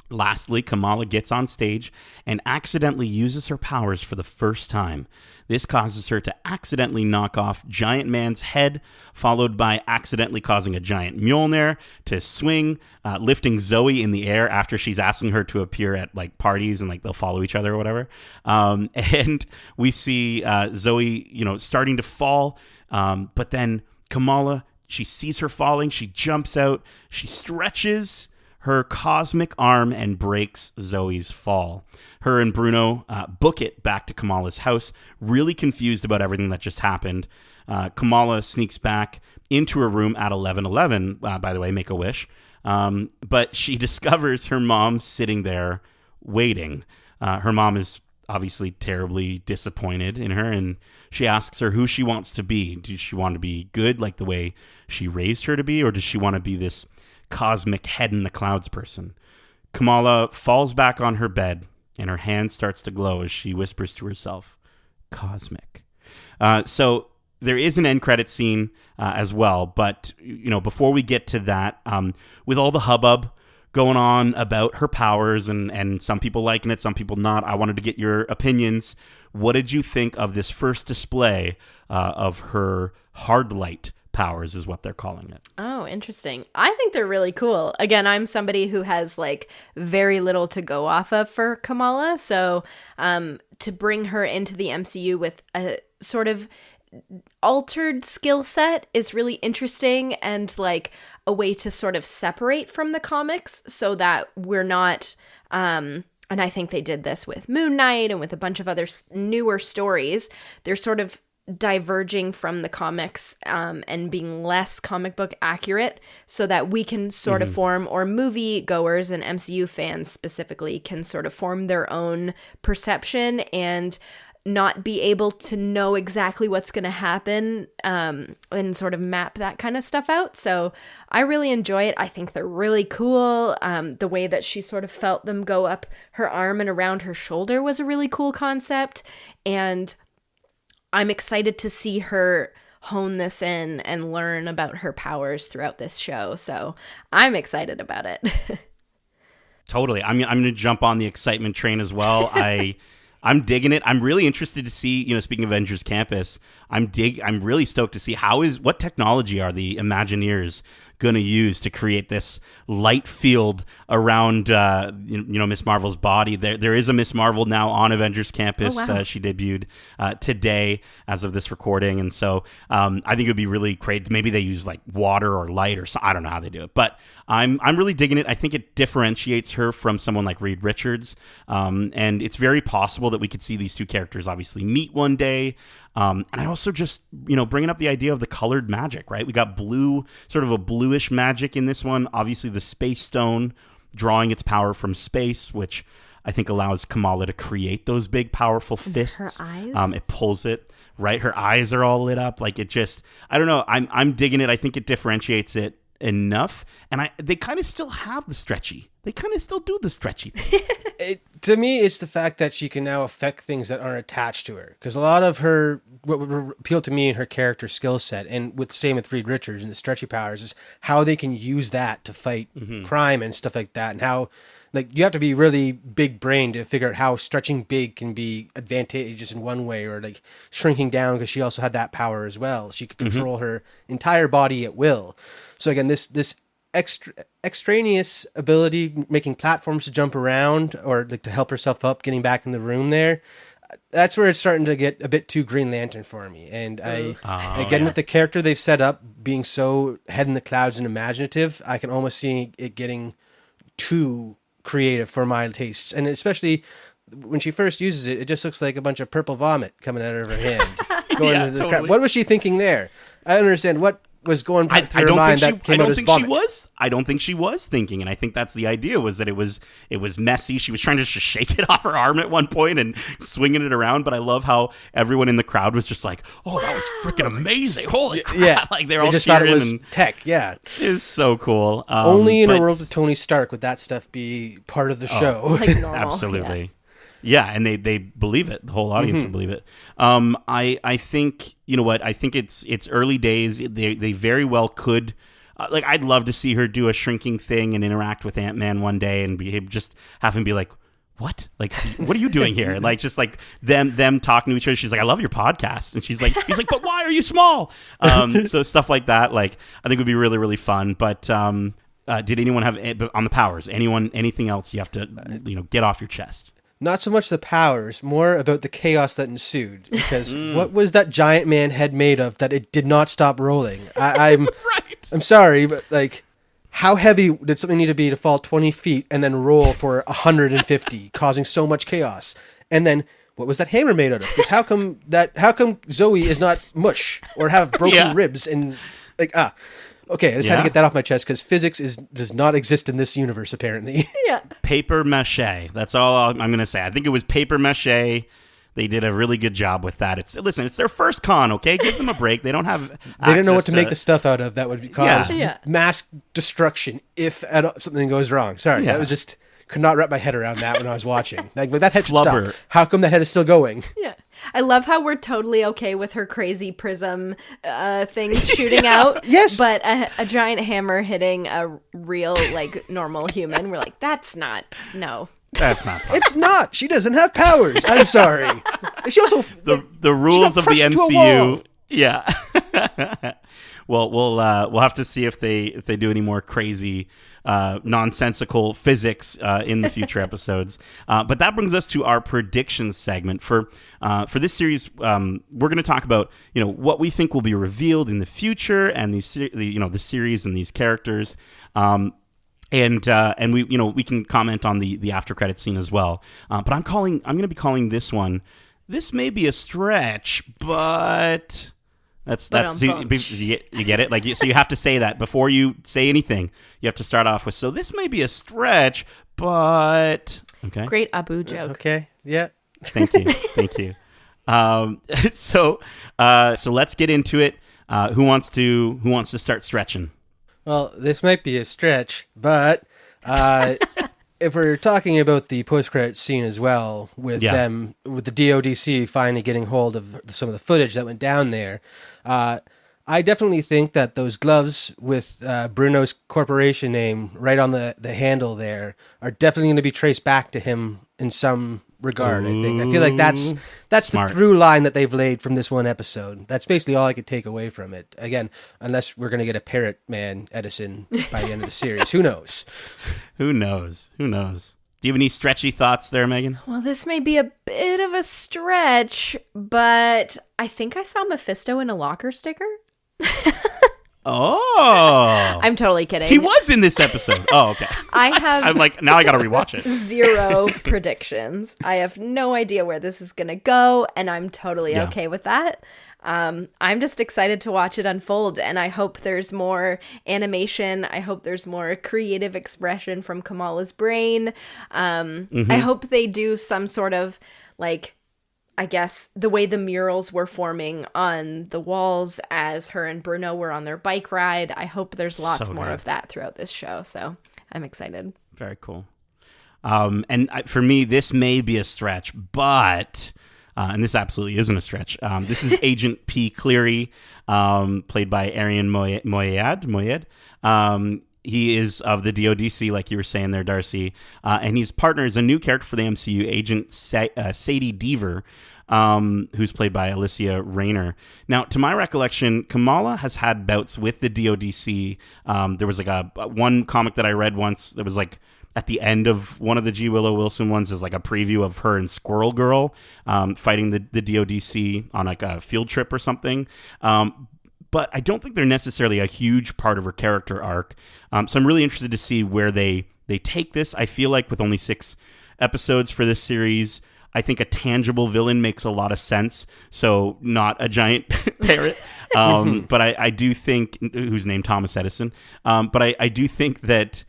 Speaker 1: lastly, Kamala gets on stage and accidentally uses her powers for the first time. This causes her to accidentally knock off Giant Man's head, followed by accidentally causing a giant Mjolnir to swing, lifting Zoe in the air after she's asking her to appear at like parties and like they'll follow each other or whatever. And we see Zoe, starting to fall, but then Kamala, she sees her falling, she jumps out, she stretches her cosmic arm and breaks Zoe's fall. Her and Bruno book it back to Kamala's house, really confused about everything that just happened. Kamala sneaks back into her room at 11:11, by the way, Make-A-Wish. But she discovers her mom sitting there waiting. Her mom is obviously terribly disappointed in her, and she asks her who she wants to be. Does she want to be good like the way she raised her to be, or does she want to be this cosmic head in the clouds person? Kamala falls back on her bed, and her hand starts to glow as she whispers to herself, "Cosmic." So there is an end credit scene as well, but before we get to that, with all the hubbub going on about her powers and some people liking it, some people not, I wanted to get your opinions. What did you think of this first display of her hard light powers, is what they're calling it?
Speaker 3: Oh, interesting. I think they're really cool. Again, I'm somebody who has like very little to go off of for Kamala. So to bring her into the MCU with a sort of altered skill set is really interesting, and like a way to sort of separate from the comics so that we're not and I think they did this with Moon Knight and with a bunch of other newer stories. They're sort of diverging from the comics and being less comic book accurate so that we can sort of form, or movie goers and MCU fans specifically can sort of form their own perception and not be able to know exactly what's going to happen and sort of map that kind of stuff out. So I really enjoy it. I think they're really cool. The way that she sort of felt them go up her arm and around her shoulder was a really cool concept. And I'm excited to see her hone this in and learn about her powers throughout this show. So I'm excited about it.
Speaker 1: Totally. I'm going to jump on the excitement train as well. I'm digging it. I'm really interested to see, speaking of Avengers Campus, I'm really stoked to see what technology are the Imagineers going to use to create this light field around, Miss Marvel's body. There is a Miss Marvel now on Avengers Campus.
Speaker 3: Oh, wow.
Speaker 1: She debuted today as of this recording. And so I think it would be really great. Maybe they use like water or light or something. I don't know how they do it, but I'm really digging it. I think it differentiates her from someone like Reed Richards. And it's very possible that we could see these two characters obviously meet one day. And I also just, bringing up the idea of the colored magic, right? We got blue, sort of a bluish magic in this one. Obviously, the Space Stone drawing its power from space, which I think allows Kamala to create those big, powerful fists.
Speaker 3: Her eyes?
Speaker 1: It pulls it, right? Her eyes are all lit up. Like, it just, I don't know. I'm digging it. I think it differentiates it enough. And they kind of still have the stretchy. They kind of still do the stretchy thing.
Speaker 2: To me, it's the fact that she can now affect things that aren't attached to her. Because a lot of her, what would appeal to me in her character skill set, and same with Reed Richards and the stretchy powers, is how they can use that to fight crime and stuff like that. And how, like, you have to be really big brained to figure out how stretching big can be advantageous in one way, or like shrinking down, because she also had that power as well. She could control her entire body at will. So again, this extraneous ability, making platforms to jump around or like to help herself up, getting back in the room there, that's where it's starting to get a bit too Green Lantern for me. And with the character they've set up being so head in the clouds and imaginative, I can almost see it getting too creative for my tastes. And especially when she first uses it, it just looks like a bunch of purple vomit coming out of her hand. Going into the crowd. What was she thinking there? I don't understand what was going through her mind that came out as vomit.
Speaker 1: I don't think she was thinking, and I think that's the idea, was that it was messy. She was trying to just shake it off her arm at one point and swinging it around, but I love how everyone in the crowd was just like, "Oh, that was freaking amazing. Holy crap."
Speaker 2: Yeah.
Speaker 1: Like they all
Speaker 2: just thought it was
Speaker 1: and
Speaker 2: tech, yeah.
Speaker 1: It was so cool.
Speaker 2: Only in a world with Tony Stark would that stuff be part of the show.
Speaker 3: Like normal.
Speaker 1: Absolutely. Yeah, and they believe it. The whole audience will believe it. I think, you know what? I think it's early days. They very well could. I'd love to see her do a shrinking thing and interact with Ant-Man one day and just have him be like, "What? Like, what are you doing here?" Like, just like them talking to each other. She's like, "I love your podcast," and he's like, "But why are you small?" So stuff like that. Like, I think would be really, really fun. But did anyone have on the powers? Anything else you have to get off your chest?
Speaker 2: Not so much the powers, more about the chaos that ensued. Because what was that giant man head made of that it did not stop rolling? I'm
Speaker 1: Right.
Speaker 2: I'm sorry, but like, how heavy did something need to be to fall 20 feet and then roll for 150, causing so much chaos? And then, what was that hammer made out of? Because how come Zoe is not mush or have broken ribs and okay, I just had to get that off my chest because physics does not exist in this universe, apparently.
Speaker 3: Yeah.
Speaker 1: Paper mache. That's all I'm going to say. I think it was paper mache. They did a really good job with that. It's their first con, okay? Give them a break. They don't have
Speaker 2: They didn't know what to make the stuff out of that would cause
Speaker 3: Yeah.
Speaker 2: mass destruction if something goes wrong. Sorry, that was just could not wrap my head around that when I was watching. Like that head should
Speaker 1: Flubber.
Speaker 2: stop. How come the head is still going?
Speaker 3: Yeah. I love how we're totally okay with her crazy prism things shooting out.
Speaker 2: Yes.
Speaker 3: But a giant hammer hitting a real, like, normal human, we're like, that's not, no.
Speaker 1: That's not fun.
Speaker 2: It's not. She doesn't have powers. I'm sorry. She also
Speaker 1: The rules of the
Speaker 2: crushed to a wall.
Speaker 1: MCU. Yeah. Well, we'll have to see if they do any more crazy nonsensical physics in the future episodes. But that brings us to our predictions segment for this series. We're going to talk about what we think will be revealed in the future and the series and these characters. And we can comment on the after credit scene as well. But I'm going to be calling this one. This may be a stretch, but. That's you get it, so you have to say that before you say anything. You have to start off with, so this may be a stretch, but okay.
Speaker 3: Great Abu joke.
Speaker 2: Okay. Yeah.
Speaker 1: Thank you. So let's get into it. Who wants to start stretching?
Speaker 2: Well, this might be a stretch, but if we're talking about the post-credit scene as well, with the DODC finally getting hold of some of the footage that went down there, I definitely think that those gloves with Bruno's corporation name right on the handle there are definitely going to be traced back to him in some regard. I feel like that's
Speaker 1: Smart.
Speaker 2: the through line that they've laid from this one episode. That's basically all I could take away from it. Again, unless we're going to get a Parrot Man Edison by the end of the series. Who knows?
Speaker 1: Who knows? Do you have any stretchy thoughts there, Megan?
Speaker 3: Well, this may be a bit of a stretch, but I think I saw Mephisto in a locker sticker.
Speaker 1: Oh.
Speaker 3: I'm totally kidding.
Speaker 1: He was in this episode. Oh, okay. I'm like, now I got to rewatch it.
Speaker 3: 0 predictions. I have no idea where this is going to go, and I'm totally okay with that. I'm just excited to watch it unfold, and I hope there's more animation. I hope there's more creative expression from Kamala's brain. I hope they do some sort of, like, I guess, the way the murals were forming on the walls as her and Bruno were on their bike ride. I hope there's lots more of that throughout this show, so I'm excited.
Speaker 1: Very cool. For me, this may be a stretch, but... and this absolutely isn't a stretch. This is Agent P. Cleary, played by Arian Moayed. He is of the DODC, like you were saying there, Darcy. And his partner is a new character for the MCU, Agent Sadie Deaver, who's played by Alicia Rayner. Now, to my recollection, Kamala has had bouts with the DODC. There was like one comic that I read once that was like, at the end of one of the G. Willow Wilson ones is like a preview of her and Squirrel Girl fighting the DODC on like a field trip or something. But I don't think they're necessarily a huge part of her character arc. So I'm really interested to see where they take this. I feel like with only 6 episodes for this series, I think a tangible villain makes a lot of sense. So not a giant parrot. But I do think, who's named Thomas Edison. But I do think that,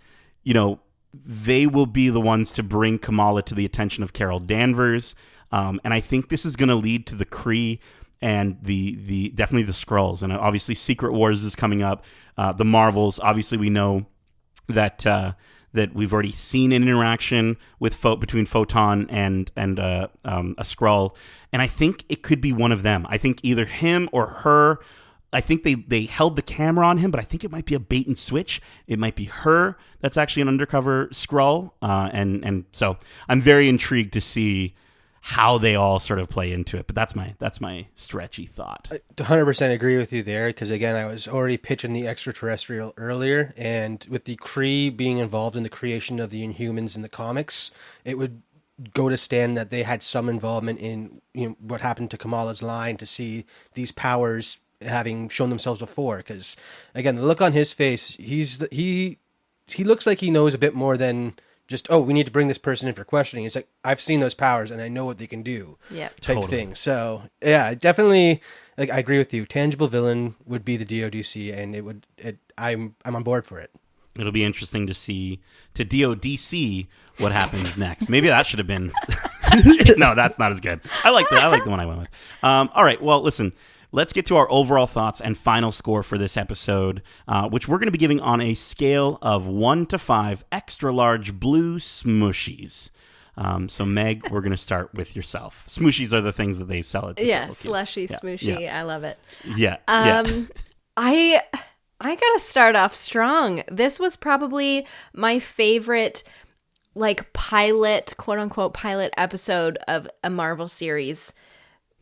Speaker 1: they will be the ones to bring Kamala to the attention of Carol Danvers. And I think this is going to lead to the Kree and the definitely the Skrulls. And obviously Secret Wars is coming up. The Marvels, obviously we know that we've already seen an interaction with between Photon and a Skrull. And I think it could be one of them. I think either him or her. I think they held the camera on him, but I think it might be a bait and switch. It might be her that's actually an undercover Skrull. And so I'm very intrigued to see how they all sort of play into it. But that's my stretchy thought.
Speaker 2: I 100% agree with you there, because again, I was already pitching the extraterrestrial earlier, and with the Kree being involved in the creation of the Inhumans in the comics, it would go to stand that they had some involvement in what happened to Kamala's line to see these powers having shown themselves before. Because again, the look on his face, he looks like he knows a bit more than just, we need to bring this person in for questioning. It's like, I've seen those powers and I know what they can do.
Speaker 3: Yeah,
Speaker 2: type thing. So yeah, definitely, like, I agree with you. Tangible villain would be the DODC, and I'm on board for it.
Speaker 1: It'll be interesting to see to DODC what happens next. Maybe that should have been. No, that's not as good. I like the one I went with. All right. Well, listen. let's get to our overall thoughts and final score for this episode, which we're going to be giving on a scale of 1 to 5 extra large blue smooshies. So Meg, we're going to start with yourself. Smooshies are the things that they sell at the
Speaker 3: slushy, smooshy. Yeah. I love it.
Speaker 1: Yeah.
Speaker 3: I gotta start off strong. This was probably my favorite, like, pilot, quote unquote, pilot episode of a Marvel series.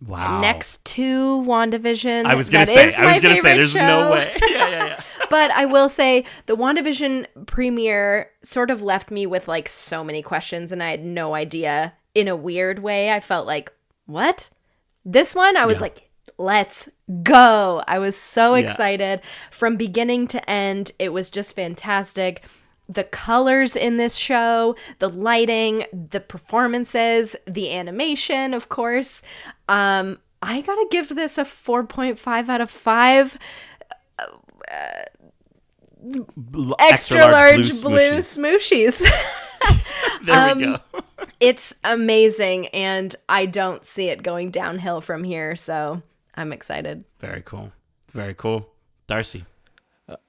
Speaker 1: Wow.
Speaker 3: Next to WandaVision.
Speaker 1: I was going to say, there's no way. Yeah.
Speaker 3: But I will say the WandaVision premiere sort of left me with, like, so many questions, and I had no idea. In a weird way, I felt like, what? This one, I was like, let's go. I was so excited. From beginning to end, it was just fantastic. The colors in this show, the lighting, the performances, the animation, of course. I gotta give this a 4.5 out of 5. Extra large blue smooshies.
Speaker 1: There we go.
Speaker 3: It's amazing, and I don't see it going downhill from here, so I'm excited.
Speaker 1: Very cool. Very cool. Darcy.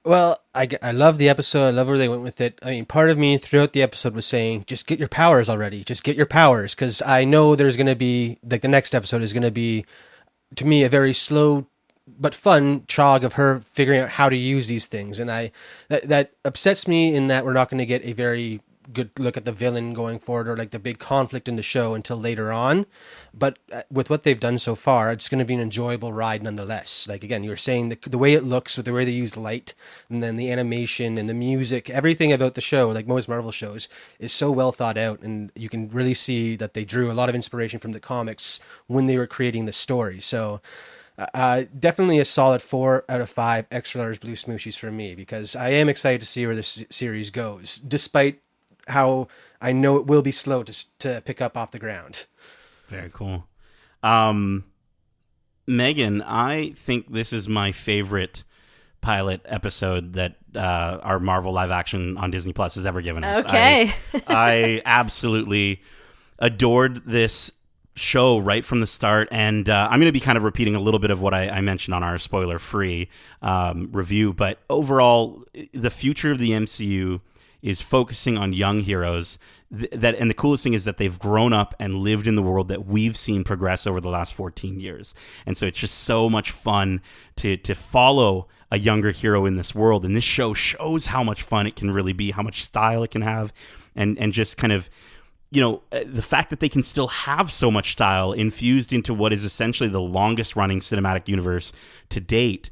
Speaker 2: Well, I love the episode. I love where they went with it. I mean, part of me throughout the episode was saying, just get your powers already. Just get your powers. Because I know there's going to be, like, the next episode is going to be, to me, a very slow but fun jog of her figuring out how to use these things. And that upsets me in that we're not going to get a very good look at the villain going forward, or like the big conflict in the show, until later on. But with what they've done so far, it's going to be an enjoyable ride nonetheless. Like, again, you were saying the way it looks, with the way they use light, and then the animation and the music, everything about the show, like most Marvel shows, is so well thought out, and you can really see that they drew a lot of inspiration from the comics when they were creating the story. So definitely a solid 4 out of 5 extra large blue smooshies for me, because I am excited to see where this series goes, despite how I know it will be slow to pick up off the ground.
Speaker 1: Very cool. Megan, I think this is my favorite pilot episode that our Marvel live action on Disney Plus has ever given us.
Speaker 3: Okay.
Speaker 1: I absolutely adored this show right from the start, and I'm going to be kind of repeating a little bit of what I mentioned on our spoiler-free review, but overall, the future of the MCU is focusing on young heroes. And the coolest thing is that they've grown up and lived in the world that we've seen progress over the last 14 years. And so it's just so much fun to follow a younger hero in this world. And this show shows how much fun it can really be, how much style it can have, and just kind of, you know, the fact that they can still have so much style infused into what is essentially the longest running cinematic universe to date.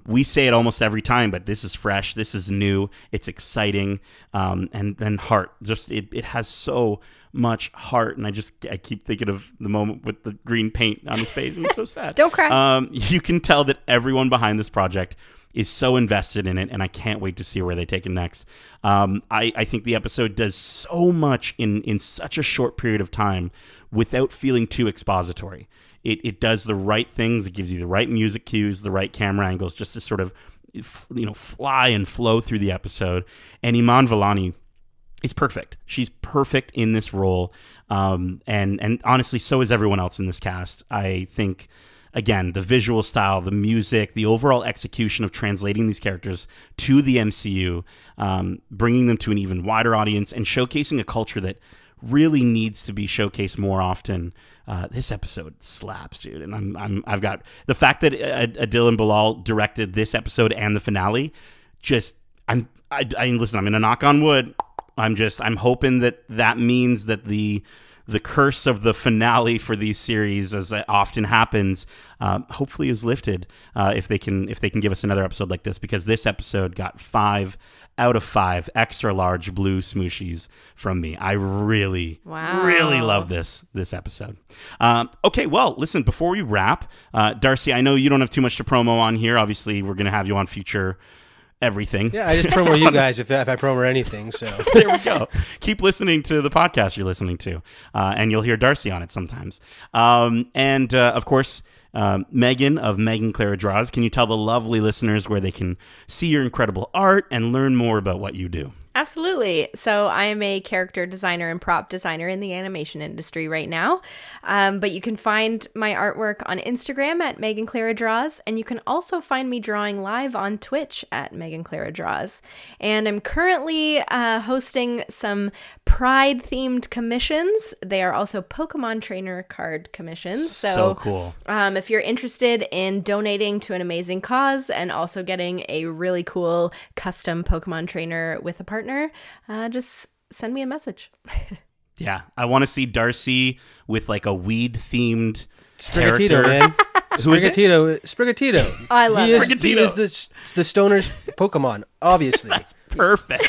Speaker 1: We say it almost every time, but this is fresh. This is new. It's exciting. And then heart, just it has so much heart. And I keep thinking of the moment with the green paint on his face. And it's so sad.
Speaker 3: Don't cry.
Speaker 1: You can tell that everyone behind this project is so invested in it, and I can't wait to see where they take it next. I think the episode does so much in such a short period of time without feeling too expository. It does the right things. It gives you the right music cues, the right camera angles, just to sort of, fly and flow through the episode. And Iman Vellani is perfect. She's perfect in this role. And honestly, so is everyone else in this cast. I think, again, the visual style, the music, the overall execution of translating these characters to the MCU, bringing them to an even wider audience, and showcasing a culture that really needs to be showcased more often. This episode slaps, dude. And I've got the fact that Adil and Bilall directed this episode and the finale. Listen, I'm going to knock on wood. I'm hoping that means that the curse of the finale for these series, as often happens, hopefully is lifted if they can give us another episode like this, because this episode got 5 out of 5 extra large blue smooshies from me. I really love this episode. Okay, well, listen, before we wrap, Darcy, I know you don't have too much to promo on here. Obviously, we're going to have you on future everything.
Speaker 2: Yeah, I just promo you guys if I promo anything. So
Speaker 1: there we go. Keep listening to the podcast you're listening to, and you'll hear Darcy on it sometimes. And of course, Megan of Megan Clara Draws, can you tell the lovely listeners where they can see your incredible art and learn more about what you do?
Speaker 3: Absolutely. So I am a character designer and prop designer in the animation industry right now. But you can find my artwork on Instagram at Megan Clara Draws, and you can also find me drawing live on Twitch at Megan Clara Draws. And I'm currently hosting some Pride-themed commissions. They are also Pokemon trainer card commissions.
Speaker 1: So cool.
Speaker 3: If you're interested in donating to an amazing cause and also getting a really cool custom Pokemon trainer with a partner, just send me a message.
Speaker 1: Yeah, I want to see Darcy with like a weed-themed
Speaker 2: Sprigatito,
Speaker 1: character.
Speaker 2: man. Sprigatito.
Speaker 3: Oh, I love it.
Speaker 2: He is the stoner's Pokemon, obviously.
Speaker 1: That's perfect.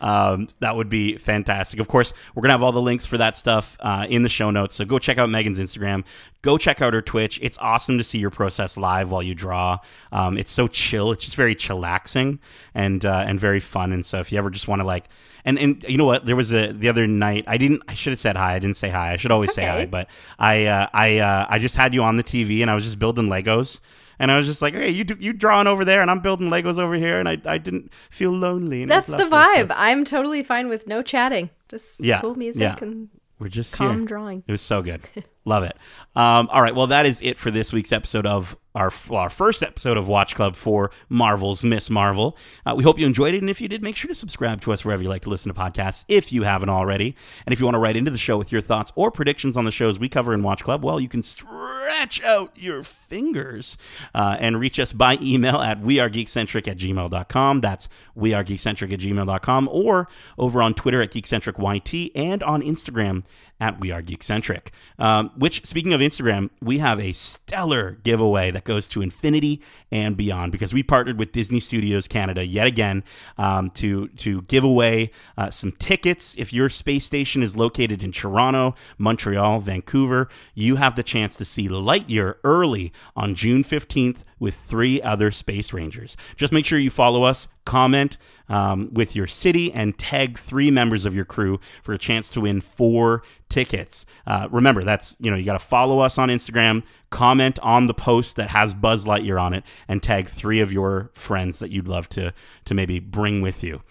Speaker 1: That would be fantastic. Of course, we're going to have all the links for that stuff in the show notes. So go check out Megan's Instagram. Go check out her Twitch. It's awesome to see your process live while you draw. It's so chill. It's just very chillaxing and very fun. And so if you ever just want to like, and you know what, there was the other night, I should have said hi. I didn't say hi. I should always say hi, but I just had you on the TV and I was just building Legos. And I was just like, hey, you drawing over there, and I'm building Legos over here, and I didn't feel lonely. And
Speaker 3: that's the
Speaker 1: lovely,
Speaker 3: vibe. So. I'm totally fine with no chatting. Just cool music and
Speaker 1: we're just
Speaker 3: calm
Speaker 1: here.
Speaker 3: drawing.
Speaker 1: It was so good. Love it. All right, well, that is it for this week's episode of our first episode of Watch Club for Marvel's Miss Marvel. We hope you enjoyed it, and if you did, make sure to subscribe to us wherever you like to listen to podcasts, if you haven't already. And if you want to write into the show with your thoughts or predictions on the shows we cover in Watch Club, well, you can stretch out your fingers and reach us by email at wearegeekcentric@gmail.com. That's wearegeekcentric@gmail.com, or over on Twitter at geekcentricyt, and on Instagram at wearegeekcentric. Which, speaking of Instagram, we have a stellar giveaway that goes to infinity and beyond, because we partnered with Disney Studios Canada yet again to give away some tickets. If your space station is located in Toronto, Montreal, Vancouver, you have the chance to see Lightyear early on June 15th with 3 other Space Rangers. Just make sure you follow us, comment with your city, and tag 3 members of your crew for a chance to win 4 tickets. Remember, that's, you got to follow us on Instagram, comment on the post that has Buzz Lightyear on it, and tag 3 of your friends that you'd love to maybe bring with you.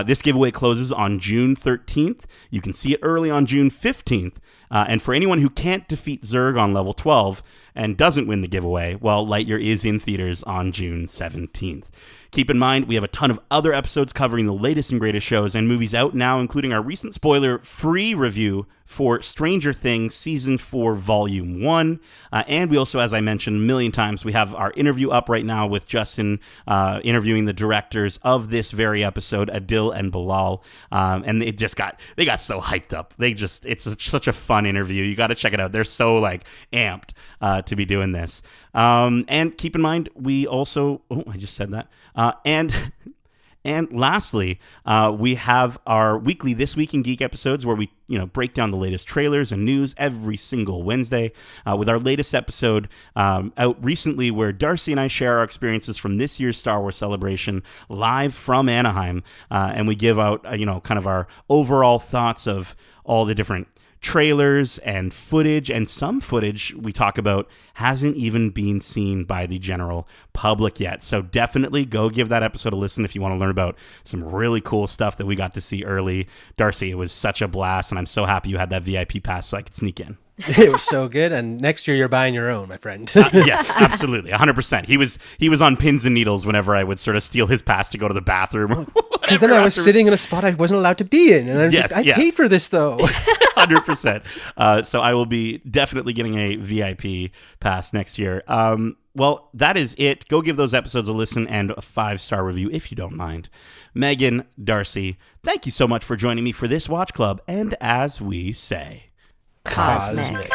Speaker 1: This giveaway closes on June 13th. You can see it early on June 15th. And for anyone who can't defeat Zurg on level 12 and doesn't win the giveaway, well, Lightyear is in theaters on June 17th. Keep in mind, we have a ton of other episodes covering the latest and greatest shows and movies out now, including our recent spoiler-free review for Stranger Things Season 4, Volume 1. And we also, as I mentioned a million times, we have our interview up right now with Justin interviewing the directors of this very episode, Adil and Bilall. And they got so hyped up. It's such a fun interview. You got to check it out. They're so amped to be doing this. And keep in mind, we also, I just said that. And lastly, we have our weekly This Week in Geek episodes where we, break down the latest trailers and news every single Wednesday, with our latest episode out recently where Darcy and I share our experiences from this year's Star Wars celebration live from Anaheim. And we give out, kind of our overall thoughts of all the different trailers and footage, and some footage we talk about hasn't even been seen by the general public yet. So definitely go give that episode a listen if you want to learn about some really cool stuff that we got to see early. Darcy, it was such a blast, and I'm so happy you had that VIP pass so I could sneak in.
Speaker 2: It was so good, and next year you're buying your own, my friend.
Speaker 1: Yes, absolutely, 100%. He was on pins and needles whenever I would sort of steal his pass to go to the bathroom.
Speaker 2: Because then I was sitting in a spot I wasn't allowed to be in, and I was I paid for this though.
Speaker 1: 100%. So I will be definitely getting a VIP pass next year. Well, that is it. Go give those episodes a listen and a 5-star review if you don't mind. Megan, Darcy, thank you so much for joining me for this Watch Club, and as we say,
Speaker 3: Cosmic.